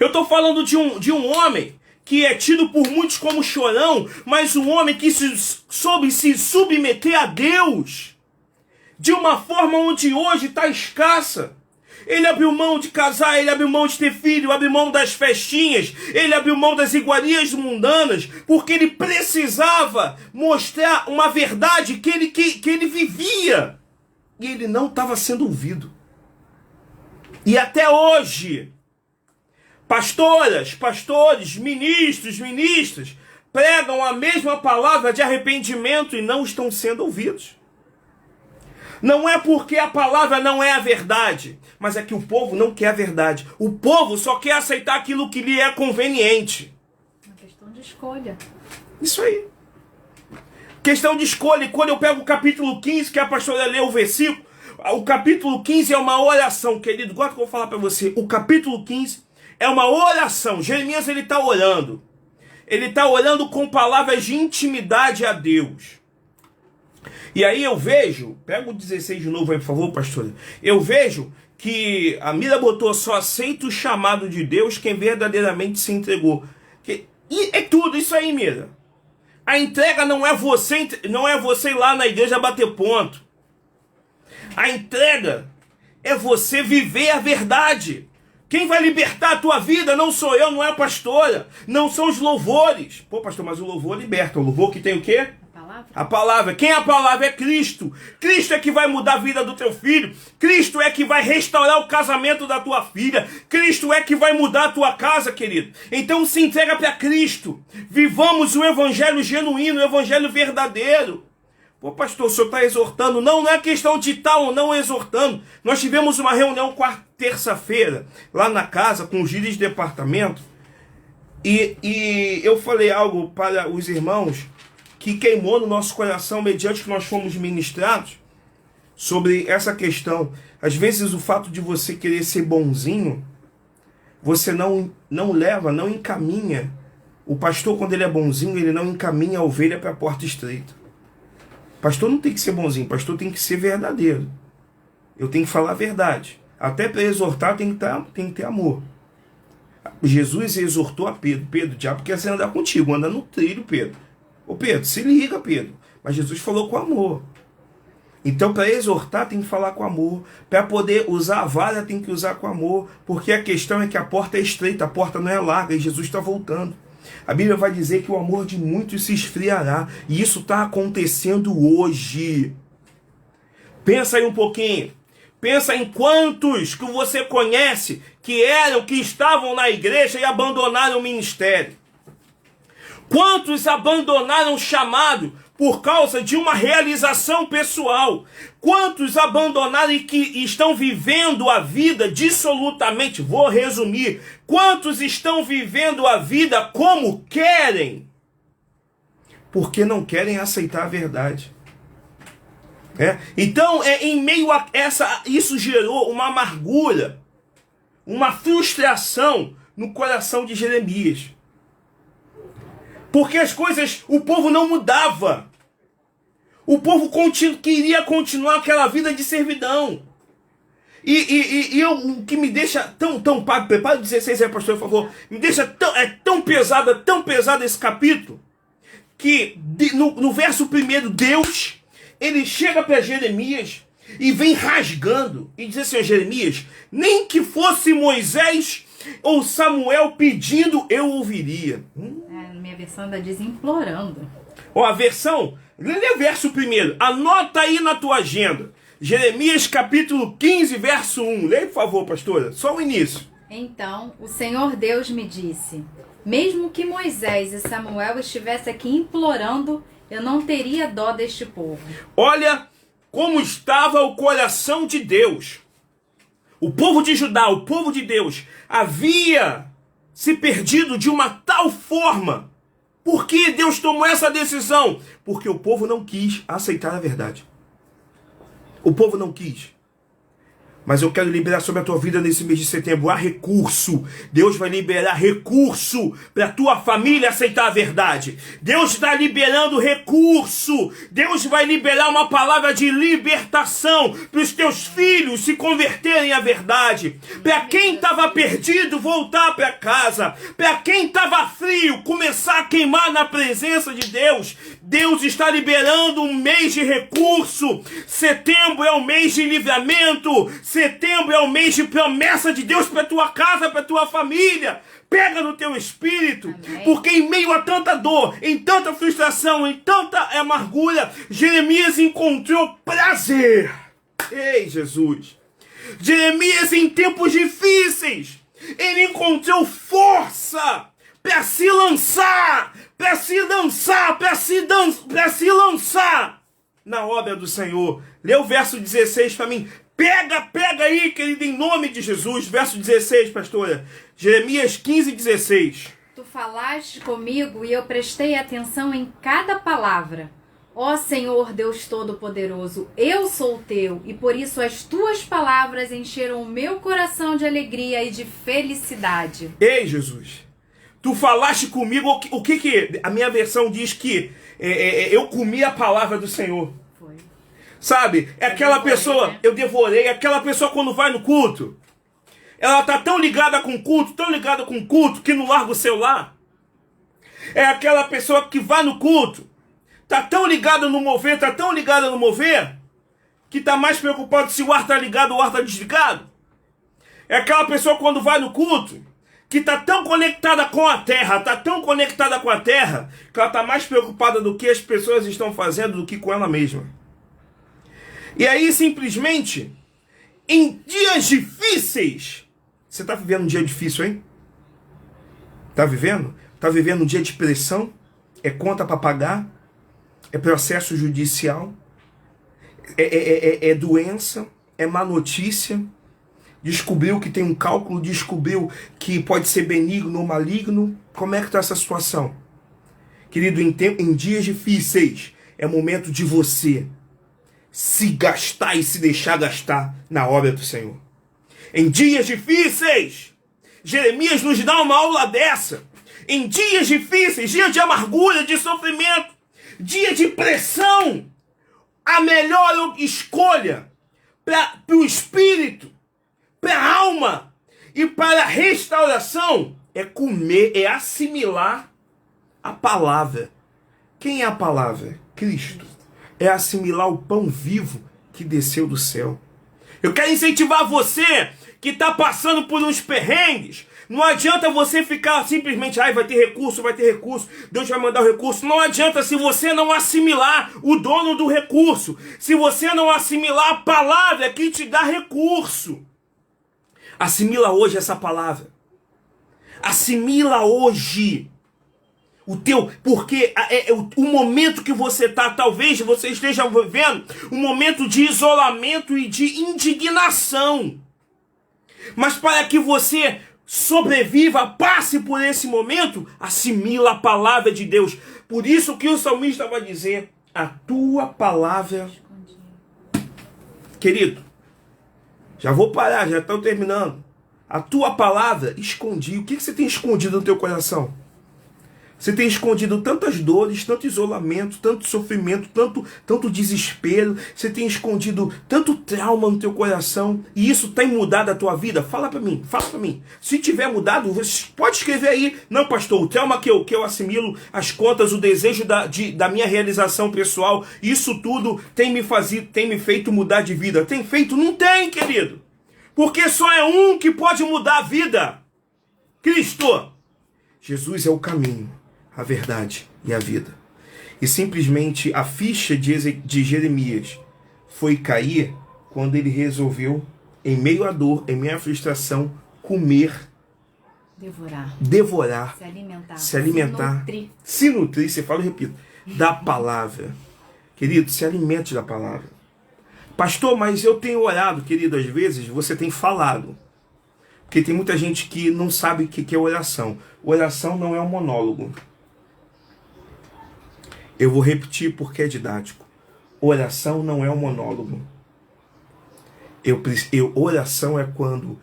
Speaker 1: Eu estou falando de um homem que é tido por muitos como chorão, mas um homem que soube se submeter a Deus de uma forma onde hoje está escassa. Ele abriu mão de casar, ele abriu mão de ter filho, abriu mão das festinhas, ele abriu mão das iguarias mundanas, porque ele precisava mostrar uma verdade que ele vivia. E ele não estava sendo ouvido. E até hoje, pastoras, pastores, ministras, pregam a mesma palavra de arrependimento e não estão sendo ouvidos. Não é porque a palavra não é a verdade, mas é que o povo não quer a verdade. O povo só quer aceitar aquilo que lhe é conveniente.
Speaker 2: Uma questão de escolha.
Speaker 1: Isso aí. Questão de escolha. E quando eu pego o capítulo 15, que a pastora leu o versículo, o capítulo 15 é uma oração, querido. Agora que eu vou falar para você, o capítulo 15 é uma oração. Jeremias, ele está orando. Ele está orando com palavras de intimidade a Deus. E aí eu vejo, pega o 16 de novo aí, por favor, pastor. Eu vejo que a Mira botou, só aceita o chamado de Deus quem verdadeiramente se entregou. E é tudo isso aí, Mira. A entrega não é você ir lá na igreja bater ponto. A entrega é você viver a verdade. Quem vai libertar a tua vida não sou eu, não é a pastora, não são os louvores. Pô, pastor, mas o louvor liberta. O louvor que tem o quê? A palavra. Quem é a palavra? É Cristo. Cristo é que vai mudar a vida do teu filho. Cristo é que vai restaurar o casamento da tua filha. Cristo é que vai mudar a tua casa, querido. Então se entrega para Cristo. Vivamos o evangelho genuíno, o evangelho verdadeiro. Pô, pastor, o senhor está exortando. Não é questão de estar ou não exortando. Nós tivemos uma reunião terça-feira, lá na casa, com os líderes de departamento. E eu falei algo para os irmãos que queimou no nosso coração mediante que nós fomos ministrados sobre essa questão. Às vezes o fato de você querer ser bonzinho, você não encaminha. O pastor, quando ele é bonzinho, ele não encaminha a ovelha para a porta estreita. O pastor não tem que ser bonzinho, o pastor tem que ser verdadeiro. Eu tenho que falar a verdade. Até para exortar tem que ter amor. Jesus exortou a Pedro. Pedro, o diabo quer andar contigo, anda no trilho, Pedro. Ô Pedro, se liga, Pedro. Mas Jesus falou com amor. Então, para exortar, tem que falar com amor. Para poder usar a vara, tem que usar com amor. Porque a questão é que a porta é estreita, a porta não é larga e Jesus está voltando. A Bíblia vai dizer que o amor de muitos se esfriará. E isso está acontecendo hoje. Pensa aí um pouquinho. Pensa em quantos que você conhece que estavam na igreja e abandonaram o ministério. Quantos abandonaram o chamado por causa de uma realização pessoal? Quantos abandonaram e que estão vivendo a vida dissolutamente? Vou resumir. Quantos estão vivendo a vida como querem? porque não querem aceitar a verdade. Então, em meio a isso gerou uma amargura, uma frustração no coração de Jeremias. Porque o povo não mudava. O povo queria continuar aquela vida de servidão. O que me deixa tão prepara o 16 aí, pastor, por favor. Me deixa tão pesado esse capítulo, que no verso 1, Deus, ele chega para Jeremias e vem rasgando e diz assim: Jeremias, nem que fosse Moisés ou Samuel pedindo, eu ouviria.
Speaker 2: Minha versão ainda diz implorando.
Speaker 1: A versão, lê o verso 1, anota aí na tua agenda. Jeremias capítulo 15, verso 1. Leia, por favor, pastora, só o início.
Speaker 2: Então, o Senhor Deus me disse: mesmo que Moisés e Samuel estivessem aqui implorando, eu não teria dó deste povo.
Speaker 1: Olha como estava o coração de Deus. O povo de Judá, o povo de Deus, havia se perdido de uma tal forma. Por que Deus tomou essa decisão? Porque o povo não quis aceitar a verdade. O povo não quis. Mas eu quero liberar sobre a tua vida nesse mês de setembro. Há recurso. Deus vai liberar recurso para a tua família aceitar a verdade. Deus está liberando recurso. Deus vai liberar uma palavra de libertação para os teus filhos se converterem à verdade. Para quem estava perdido, voltar para casa. Para quem estava frio, começar a queimar na presença de Deus. Deus está liberando um mês de recurso. Setembro é o mês de livramento. Setembro é o mês de promessa de Deus para tua casa, para tua família. Pega no teu espírito. Amém. Porque em meio a tanta dor, em tanta frustração, em tanta amargura, Jeremias encontrou prazer. Ei, Jesus. Jeremias, em tempos difíceis, ele encontrou força para se lançar, para se lançar na obra do Senhor. Lê o verso 16 para mim. Pega aí, querido, em nome de Jesus. Verso 16, pastora. Jeremias 15, 16.
Speaker 2: Tu falaste comigo e eu prestei atenção em cada palavra. Ó Senhor Deus Todo-Poderoso, eu sou teu, e por isso as tuas palavras encheram o meu coração de alegria e de felicidade.
Speaker 1: Ei, Jesus, tu falaste comigo, o que a minha versão diz que eu comi a palavra do Senhor. Sabe, é aquela pessoa, né? Eu devorei, aquela pessoa quando vai no culto, ela tá tão ligada com o culto, que não larga o celular. É aquela pessoa que vai no culto, tá tão ligada no mover, que tá mais preocupado se o ar tá ligado ou o ar tá desligado. É aquela pessoa quando vai no culto, que tá tão conectada com a terra, que ela tá mais preocupada do que as pessoas estão fazendo do que com ela mesma. E aí, simplesmente, em dias difíceis... Você está vivendo um dia difícil, hein? Está vivendo? Está vivendo um dia de pressão? É conta para pagar? É processo judicial? É doença? É má notícia? Descobriu que tem um cálculo? Descobriu que pode ser benigno ou maligno? Como é que está essa situação? Querido, em dias difíceis, é momento de você se gastar e se deixar gastar na obra do Senhor. Em dias difíceis, Jeremias nos dá uma aula dessa. Em dias difíceis, dias de amargura, de sofrimento, dia de pressão, a melhor escolha para o espírito, para a alma e para a restauração é comer, é assimilar a palavra. Quem é a palavra? Cristo. É assimilar o pão vivo que desceu do céu. Eu quero incentivar você que está passando por uns perrengues. Não adianta você ficar simplesmente, vai ter recurso, Deus vai mandar o recurso. Não adianta se você não assimilar o dono do recurso. Se você não assimilar a palavra que te dá recurso. Assimila hoje essa palavra. Assimila hoje. Porque o momento que você está, talvez você esteja vivendo um momento de isolamento e de indignação. Mas para que você sobreviva, passe por esse momento, assimila a palavra de Deus. Por isso que o salmista vai dizer, a tua palavra... Querido, já vou parar, já estou terminando. A tua palavra escondi. O que você tem escondido no teu coração? Você tem escondido tantas dores, tanto isolamento, tanto sofrimento, tanto desespero. Você tem escondido tanto trauma no teu coração. E isso tem mudado a tua vida? Fala para mim, fala para mim. Se tiver mudado, você pode escrever aí. Não, pastor, o trauma que eu assimilo, as contas, o desejo da minha realização pessoal, isso tudo tem me feito mudar de vida. Tem feito? Não tem, querido. Porque só é um que pode mudar a vida. Cristo. Jesus é o caminho, a verdade e a vida. E simplesmente a ficha de Jeremias foi cair quando ele resolveu, em meio à dor, em meio à frustração, comer, devorar, se alimentar, se nutrir, você fala e repito, da palavra. Querido, se alimente da palavra. Pastor, mas eu tenho orado, querido, às vezes você tem falado. Porque tem muita gente que não sabe o que é oração. Oração não é um monólogo. Eu vou repetir porque é didático. Oração não é um monólogo. Oração é quando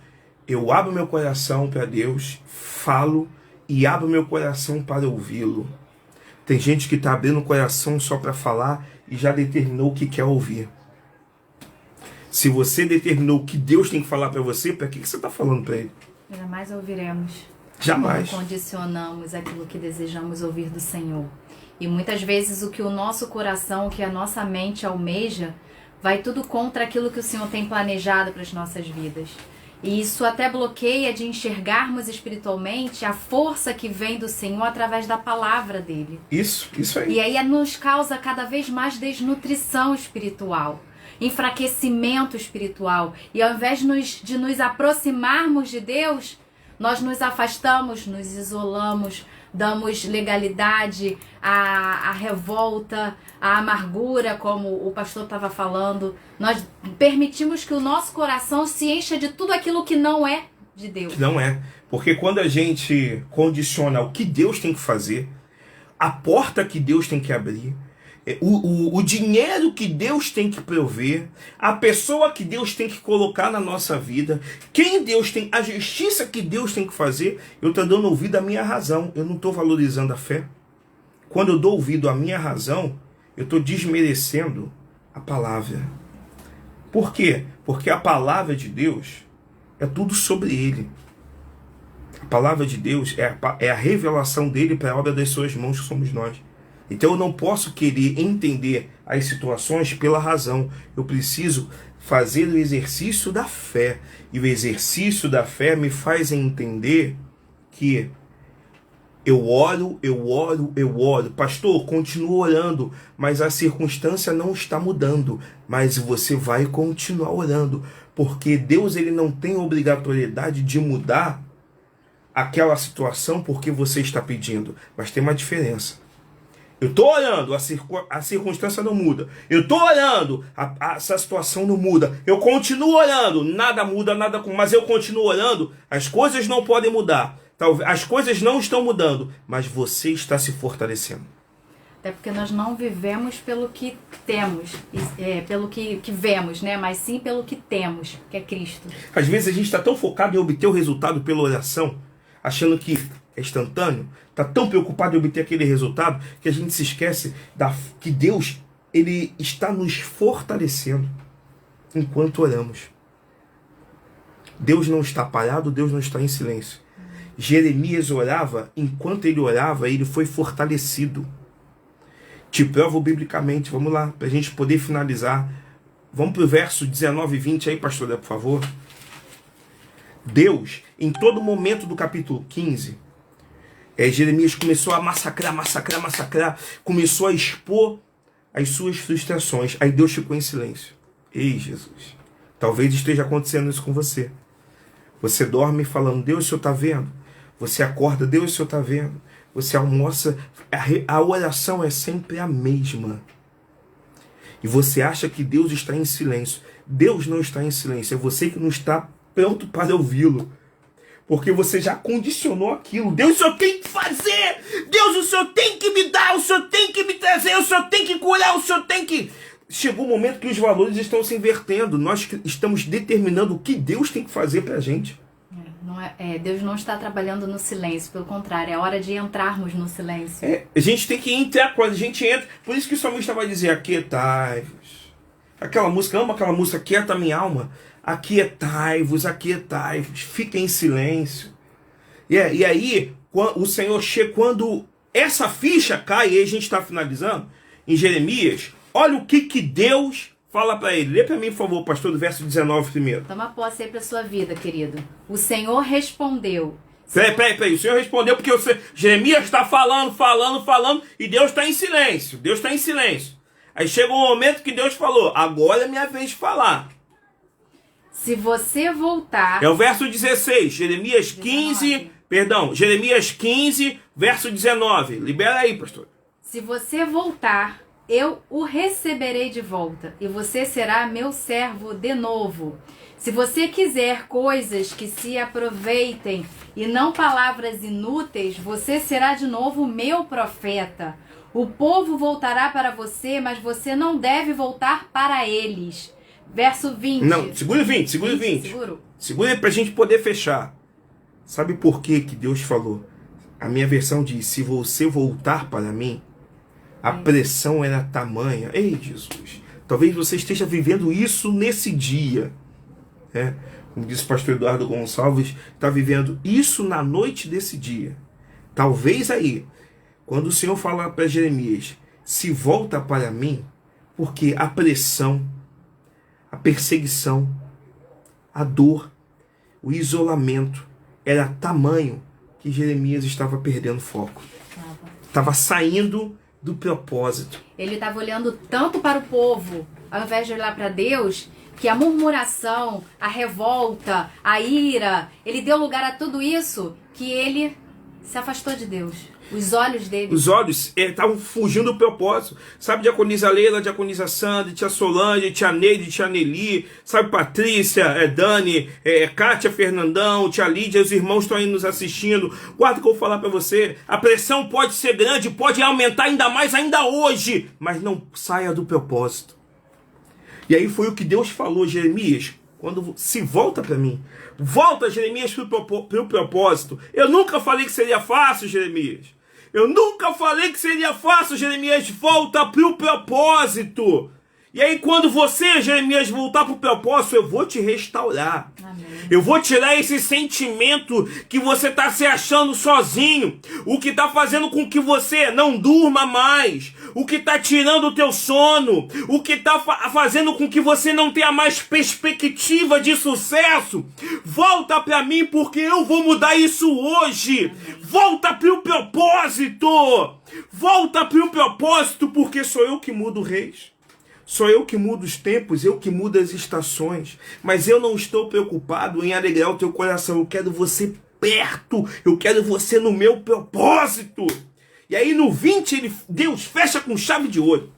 Speaker 1: eu abro meu coração para Deus, falo e abro meu coração para ouvi-lo. Tem gente que está abrindo o coração só para falar e já determinou o que quer ouvir. Se você determinou o que Deus tem que falar para você, para que você está falando para Ele?
Speaker 2: Jamais ouviremos.
Speaker 1: Jamais.
Speaker 2: Quando condicionamos aquilo que desejamos ouvir do Senhor. E muitas vezes o que o nosso coração, o que a nossa mente almeja, vai tudo contra aquilo que o Senhor tem planejado para as nossas vidas. E isso até bloqueia de enxergarmos espiritualmente a força que vem do Senhor através da palavra dele.
Speaker 1: Isso aí.
Speaker 2: E aí nos causa cada vez mais desnutrição espiritual, enfraquecimento espiritual. E ao invés de nos aproximarmos de Deus, nós nos afastamos, nos isolamos, damos legalidade à revolta, à amargura, como o pastor estava falando. Nós permitimos que o nosso coração se encha de tudo aquilo que não é de Deus.
Speaker 1: Não é. Porque quando a gente condiciona o que Deus tem que fazer, a porta que Deus tem que abrir, o dinheiro que Deus tem que prover, a pessoa que Deus tem que colocar na nossa vida, quem Deus tem, a justiça que Deus tem que fazer, eu estou dando ouvido à minha razão, eu não estou valorizando a fé. Quando eu dou ouvido à minha razão, eu estou desmerecendo a palavra. Por quê? Porque a palavra de Deus é tudo sobre Ele. A palavra de Deus é a revelação dele para a obra das suas mãos, que somos nós. Então eu não posso querer entender as situações pela razão. Eu preciso fazer o exercício da fé. E o exercício da fé me faz entender que eu oro. Pastor, continuo orando, mas a circunstância não está mudando. Mas você vai continuar orando. Porque Deus ele não tem obrigatoriedade de mudar aquela situação porque você está pedindo. Mas tem uma diferença. Eu estou orando, a circunstância não muda. Eu estou orando, essa situação não muda. Eu continuo orando, nada muda, mas eu continuo orando. As coisas não podem mudar. As coisas não estão mudando, mas você está se fortalecendo.
Speaker 2: Até porque nós não vivemos pelo que temos, pelo que vemos, né? Mas sim pelo que temos, que é Cristo.
Speaker 1: Às vezes a gente está tão focado em obter o resultado pela oração, achando que é instantâneo, está tão preocupado em obter aquele resultado, que a gente se esquece que Deus ele está nos fortalecendo enquanto oramos. Deus não está parado, Deus não está em silêncio. Jeremias orava, enquanto ele orava, ele foi fortalecido. Te provo biblicamente, vamos lá, para a gente poder finalizar. Vamos para o verso 19 e 20 aí, pastora, por favor. Deus, em todo momento do capítulo 15, Jeremias começou a massacrar, começou a expor as suas frustrações. Aí Deus ficou em silêncio. Ei, Jesus, talvez esteja acontecendo isso com você. Você dorme falando, Deus, o Senhor está vendo? Você acorda, Deus, o Senhor está vendo? Você almoça, a oração é sempre a mesma. E você acha que Deus está em silêncio. Deus não está em silêncio, é você que não está pronto para ouvi-lo. Porque você já condicionou aquilo. Deus, o Senhor tem que fazer. Deus, o Senhor tem que me dar. O Senhor tem que me trazer. O Senhor tem que curar. O Senhor tem que... Chegou o momento que os valores estão se invertendo. Nós estamos determinando o que Deus tem que fazer pra gente.
Speaker 2: Deus não está trabalhando no silêncio. Pelo contrário, é hora de entrarmos no silêncio.
Speaker 1: A gente tem que entrar. Quando a gente entra... Por isso que o salmista vai dizer, aquietai-vos. Aquela música, amo aquela música, Aquieta minha alma. Aquietai-vos, aquietai-vos, fiquem em silêncio. E aí, o Senhor chega, quando essa ficha cai, e aí a gente está finalizando, em Jeremias, olha o que Deus fala para ele. Lê para mim, por favor, pastor, do verso 19 primeiro.
Speaker 2: Toma posse aí para sua vida, querido. O Senhor respondeu.
Speaker 1: Peraí, o Senhor respondeu porque Jeremias está falando, e Deus está em silêncio. Deus está em silêncio. Aí chega um momento que Deus falou, agora é minha vez de falar.
Speaker 2: Se você voltar...
Speaker 1: É o verso 16, Jeremias 15, Jeremias 15, verso 19. Libera aí, pastor.
Speaker 2: Se você voltar, eu o receberei de volta, e você será meu servo de novo. Se você quiser coisas que se aproveitem e não palavras inúteis, você será de novo meu profeta. O povo voltará para você, mas você não deve voltar para eles. Verso 20.
Speaker 1: Não, segura 20. Segura aí pra gente poder fechar. Sabe por que Deus falou? A minha versão diz, se você voltar para mim, a pressão era tamanha. Ei, Jesus, talvez você esteja vivendo isso nesse dia. Como disse o pastor Eduardo Gonçalves, está vivendo isso na noite desse dia. Talvez aí, quando o Senhor fala para Jeremias, se volta para mim, porque a pressão, a perseguição, a dor, o isolamento era tamanho que Jeremias estava perdendo foco. Estava saindo do propósito.
Speaker 2: Ele estava olhando tanto para o povo, ao invés de olhar para Deus, que a murmuração, a revolta, a ira, ele deu lugar a tudo isso, que ele se afastou de Deus. Os olhos dele.
Speaker 1: Os olhos estavam fugindo do propósito. Sabe, diaconisa Leila, diaconisa Sandra, tia Solange, tia Neide, tia Nelly, sabe, Patrícia, Dani, Kátia, Fernandão, tia Lídia, os irmãos estão aí nos assistindo. Guarda o que eu vou falar para você. A pressão pode ser grande, pode aumentar ainda mais, ainda hoje, mas não saia do propósito. E aí foi o que Deus falou, Jeremias, quando se volta para mim. Volta, Jeremias, para o propósito. Eu nunca falei que seria fácil, Jeremias. Eu nunca falei que seria fácil, Jeremias. Volta para o propósito. E aí quando você, Jeremias, voltar para o propósito, eu vou te restaurar.
Speaker 2: Amém.
Speaker 1: Eu vou tirar esse sentimento que você está se achando sozinho. O que está fazendo com que você não durma mais. O que está tirando o teu sono. O que está fazendo com que você não tenha mais perspectiva de sucesso. Volta para mim porque eu vou mudar isso hoje. Volta para o propósito. Volta para o propósito porque sou eu que mudo reis. Sou eu que mudo os tempos, eu que mudo as estações. Mas eu não estou preocupado em alegrar o teu coração. Eu quero você perto. Eu quero você no meu propósito. E aí no 20, Deus fecha com chave de ouro.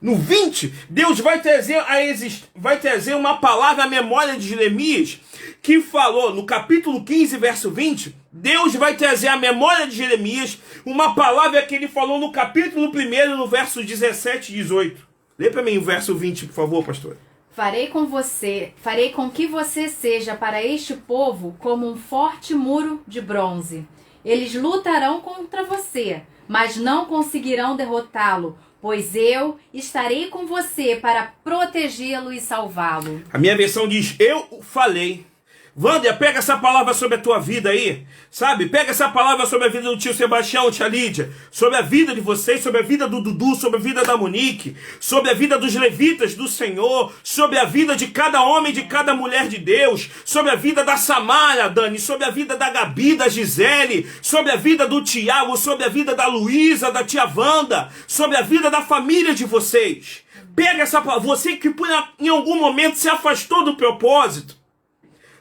Speaker 1: No 20, Deus vai trazer uma palavra à memória de Jeremias, que falou no capítulo 15, verso 20. Deus vai trazer à memória de Jeremias uma palavra que ele falou no capítulo 1, no verso 17 e 18. Lê para mim o verso 20, por favor, pastor.
Speaker 2: Farei com que você seja para este povo como um forte muro de bronze. Eles lutarão contra você, mas não conseguirão derrotá-lo, pois eu estarei com você para protegê-lo e salvá-lo.
Speaker 1: A minha versão diz, eu falei. Wanda, pega essa palavra sobre a tua vida aí, sabe? Pega essa palavra sobre a vida do tio Sebastião, tia Lídia, sobre a vida de vocês, sobre a vida do Dudu, sobre a vida da Monique, sobre a vida dos levitas do Senhor, sobre a vida de cada homem, de cada mulher de Deus, sobre a vida da Samara, Dani, sobre a vida da Gabi, da Gisele, sobre a vida do Tiago, sobre a vida da Luísa, da tia Wanda, sobre a vida da família de vocês. Pega essa palavra, você que em algum momento se afastou do propósito.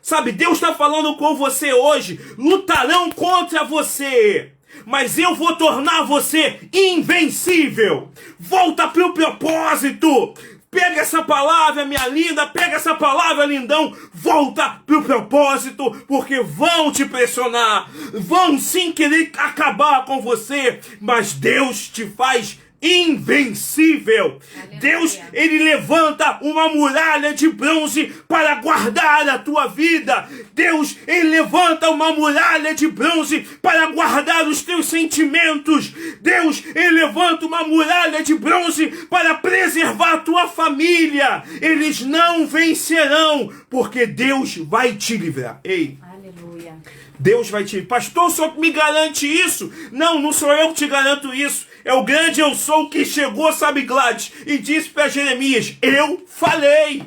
Speaker 1: Sabe, Deus está falando com você hoje, lutarão contra você, mas eu vou tornar você invencível. Volta para o propósito, Pega essa palavra, minha linda, pega essa palavra, lindão, volta pro propósito, porque vão te pressionar, vão sim querer acabar com você, mas Deus te faz invencível. Aleluia. Deus, ele levanta uma muralha de bronze para guardar a tua vida. Deus, ele levanta uma muralha de bronze para guardar os teus sentimentos. Deus, ele levanta uma muralha de bronze para preservar a tua família. Eles não vencerão, porque Deus vai te livrar. Ei, aleluia. Deus vai te livrar. Pastor, o senhor me garante isso? Não, não sou eu que te garanto isso. É o grande eu sou que chegou, sabe, Gladys, e disse para Jeremias: eu falei,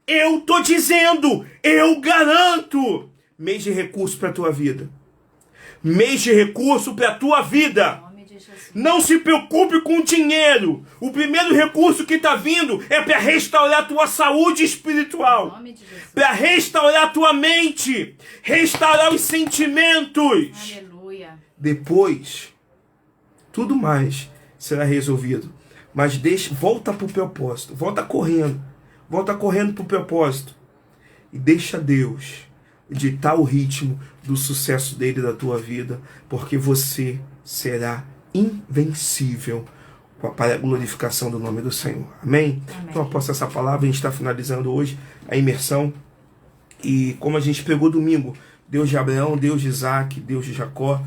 Speaker 1: eu tô dizendo, eu garanto. Mês de recurso para a tua vida. Mês de recurso para a tua vida. Não se preocupe com dinheiro. O primeiro recurso que está vindo é para restaurar a tua saúde espiritual, para restaurar a tua mente, restaurar os sentimentos. Aleluia. Depois, tudo mais será resolvido. Mas volta para o propósito. Volta correndo para o propósito. E deixa Deus ditar o ritmo do sucesso dele da tua vida. Porque você será invencível para a glorificação do nome do Senhor. Amém? Amém. Então, após essa palavra, a gente está finalizando hoje a imersão. E como a gente pregou domingo, Deus de Abraão, Deus de Isaac, Deus de Jacó,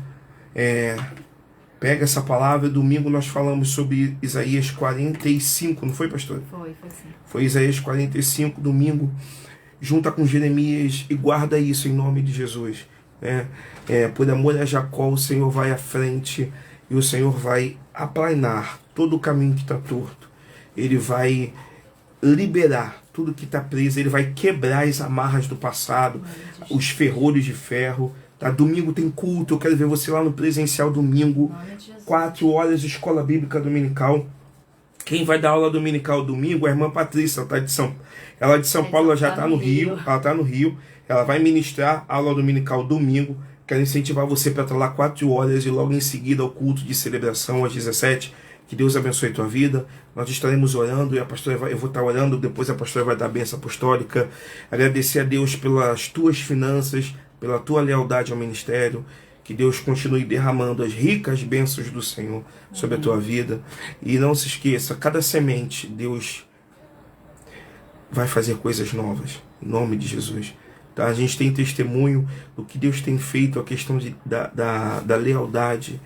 Speaker 1: pega essa palavra. Domingo nós falamos sobre Isaías 45, não foi, pastor? Foi sim. Foi Isaías 45, domingo. Junta com Jeremias e guarda isso em nome de Jesus. Por amor a Jacó, o Senhor vai à frente e o Senhor vai aplanar todo o caminho que está torto. Ele vai liberar tudo que está preso. Ele vai quebrar as amarras do passado, os ferrolhos de ferro. Tá? Domingo tem culto, eu quero ver você lá no presencial domingo, 4 horas de escola bíblica dominical. Quem vai dar aula dominical domingo é a irmã Patrícia, ela é de São Paulo, ela já está no Rio, ela vai ministrar a aula dominical domingo. Quero incentivar você para estar lá 4 horas e logo em seguida ao culto de celebração às 17. Que Deus abençoe a tua vida. Nós estaremos orando e eu vou estar orando, depois a pastora vai dar a bênção apostólica. Agradecer a Deus pelas tuas finanças, pela tua lealdade ao ministério. Que Deus continue derramando as ricas bênçãos do Senhor sobre a tua vida. E não se esqueça, cada semente, Deus vai fazer coisas novas. Em nome de Jesus. Tá? A gente tem testemunho do que Deus tem feito, a questão da lealdade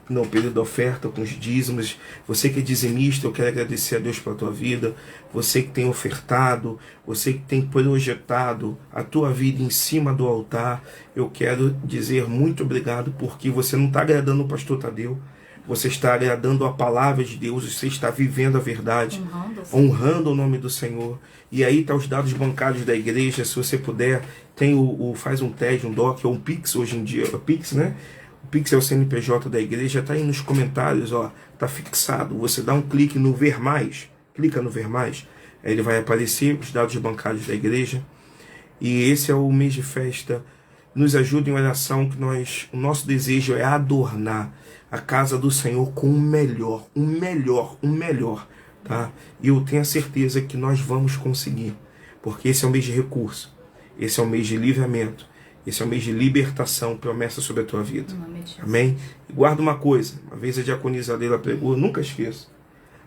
Speaker 1: no período da oferta, com os dízimos. Você que é dizimista, eu quero agradecer a Deus pela tua vida. Você que tem ofertado, você que tem projetado a tua vida em cima do altar, eu quero dizer muito obrigado, porque você não está agradando o pastor Tadeu, você está agradando a palavra de Deus, você está vivendo a verdade, honrando o nome do Senhor. E aí tá os dados bancários da igreja, se você puder, tem faz um TED, um DOC ou um Pix hoje em dia, Pix, né? O Pix é o CNPJ da igreja, tá aí nos comentários, ó, tá fixado. Você dá um clique no Ver Mais, clica no Ver Mais, aí ele vai aparecer os dados bancários da igreja. E esse é o mês de festa. Nos ajude em oração, que o nosso desejo é adornar a casa do Senhor com o melhor, tá? E eu tenho a certeza que nós vamos conseguir, porque esse é o mês de recurso, esse é o mês de livramento, esse é o mês de libertação, promessa sobre a tua vida. Amém? E guarda uma coisa, uma vez a diaconisa Leila pregou, nunca esqueça: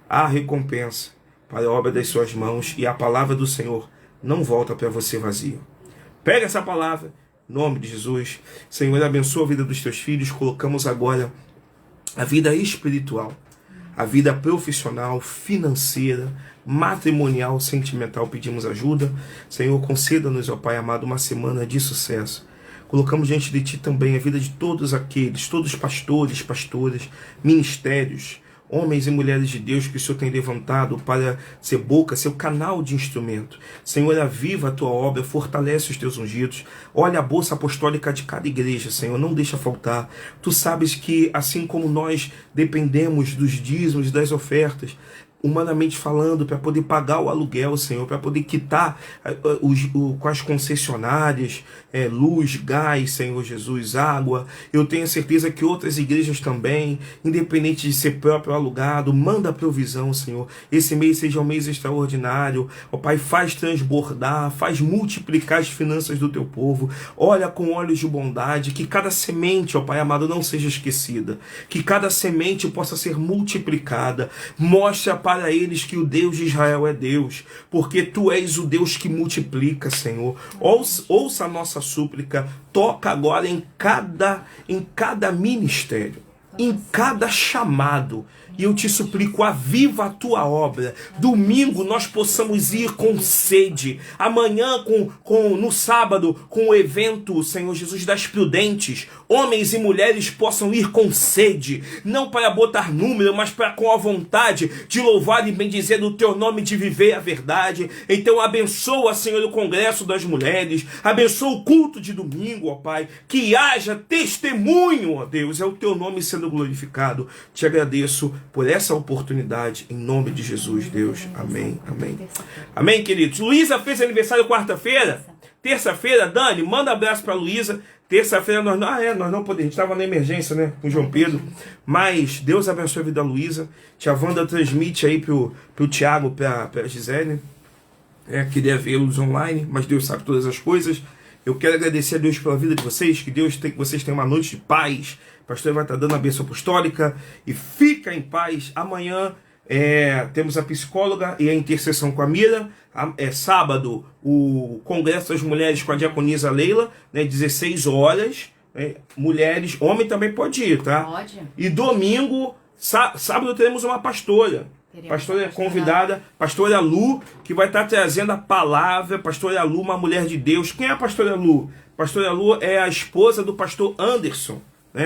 Speaker 1: há recompensa para a obra das suas mãos, e a palavra do Senhor não volta para você vazia. Pega essa palavra, em nome de Jesus. Senhor, abençoa a vida dos teus filhos. Colocamos agora a vida espiritual, a vida profissional, financeira, matrimonial, sentimental. Pedimos ajuda. Senhor, conceda-nos, ó Pai amado, uma semana de sucesso. Colocamos diante de Ti também a vida de todos os pastores, pastoras, ministérios, homens e mulheres de Deus que o Senhor tem levantado para ser boca, ser o canal de instrumento. Senhor, aviva a Tua obra, fortalece os Teus ungidos. Olha a bolsa apostólica de cada igreja, Senhor, não deixa faltar. Tu sabes que, assim como nós dependemos dos dízimos e das ofertas, humanamente falando, para poder pagar o aluguel, Senhor, para poder quitar com as concessionárias, luz, gás, Senhor Jesus, água. Eu tenho certeza que outras igrejas também, independente de ser próprio ou alugado, manda provisão, Senhor. Esse mês seja um mês extraordinário. Ó Pai, faz transbordar, faz multiplicar as finanças do teu povo. Olha com olhos de bondade, que cada semente, ó Pai amado, não seja esquecida. Que cada semente possa ser multiplicada. Mostra para eles que o Deus de Israel é Deus, porque tu és o Deus que multiplica, Senhor. Ouça a nossa súplica, toca agora em cada ministério, em cada chamado. E eu te suplico, aviva a tua obra. Domingo nós possamos ir com sede. Amanhã, no sábado, com o evento, Senhor Jesus, das prudentes, homens e mulheres possam ir com sede. Não para botar número, mas para com a vontade de louvar e bendizer o teu nome, de viver a verdade. Então abençoa, Senhor, o congresso das mulheres. Abençoa o culto de domingo, ó Pai. Que haja testemunho, ó Deus. É o teu nome sendo glorificado. Te agradeço por essa oportunidade, em nome de Jesus, Deus. Amém, amém. Amém, queridos. Luísa fez aniversário quarta-feira. Terça-feira, Dani, manda abraço para Luísa. Terça-feira nós não podemos. A gente estava na emergência, né, com o João Pedro. Mas Deus abençoe a vida da Luísa. Tia Wanda transmite aí pro Tiago, pra Gisele. Queria vê-los online, mas Deus sabe todas as coisas. Eu quero agradecer a Deus pela vida de vocês, que vocês tenham uma noite de paz. O pastor vai estar dando a bênção apostólica. E fica em paz. Amanhã temos a psicóloga e a intercessão com a Mira. Sábado, o Congresso das Mulheres com a diaconisa Leila, 16 horas. Mulheres, homem também pode ir, tá?
Speaker 2: Pode.
Speaker 1: E domingo, sábado, teremos uma pastora. Pastora convidada, pastora Lu, que vai estar trazendo a palavra. Pastora Lu, uma mulher de Deus. Quem é a pastora Lu? Pastora Lu é a esposa do pastor Anderson,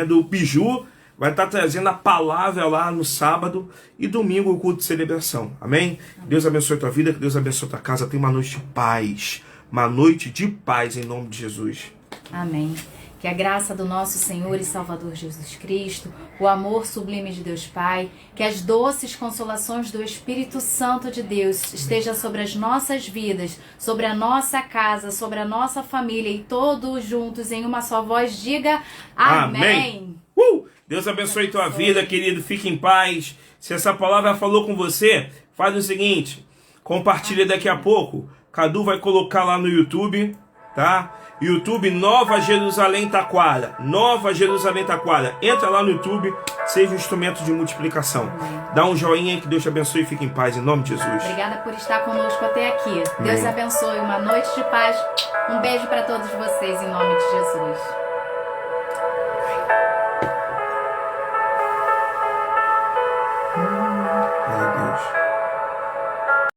Speaker 1: do Biju. Vai estar trazendo a palavra lá no sábado e domingo o culto de celebração. Amém? Deus abençoe a tua vida, que Deus abençoe a tua casa. Tenha uma noite de paz. Uma noite de paz em nome de Jesus.
Speaker 2: Amém. Que a graça do nosso Senhor e Salvador Jesus Cristo, o amor sublime de Deus Pai, que as doces consolações do Espírito Santo de Deus esteja sobre as nossas vidas, sobre a nossa casa, sobre a nossa família, e todos juntos em uma só voz diga amém.
Speaker 1: Deus abençoe tua vida, querido. Fique em paz. Se essa palavra falou com você, faz o seguinte, compartilha daqui a pouco. Cadu vai colocar lá no YouTube, tá? YouTube Nova Jerusalém Taquara. Nova Jerusalém Taquara. Entra lá no YouTube, seja um instrumento de multiplicação. Amém. Dá um joinha, que Deus te abençoe e fique em paz, em nome de Jesus.
Speaker 2: Obrigada por estar conosco até aqui.
Speaker 1: Amém.
Speaker 2: Deus te abençoe, uma noite de paz. Um beijo para todos vocês, em nome de Jesus.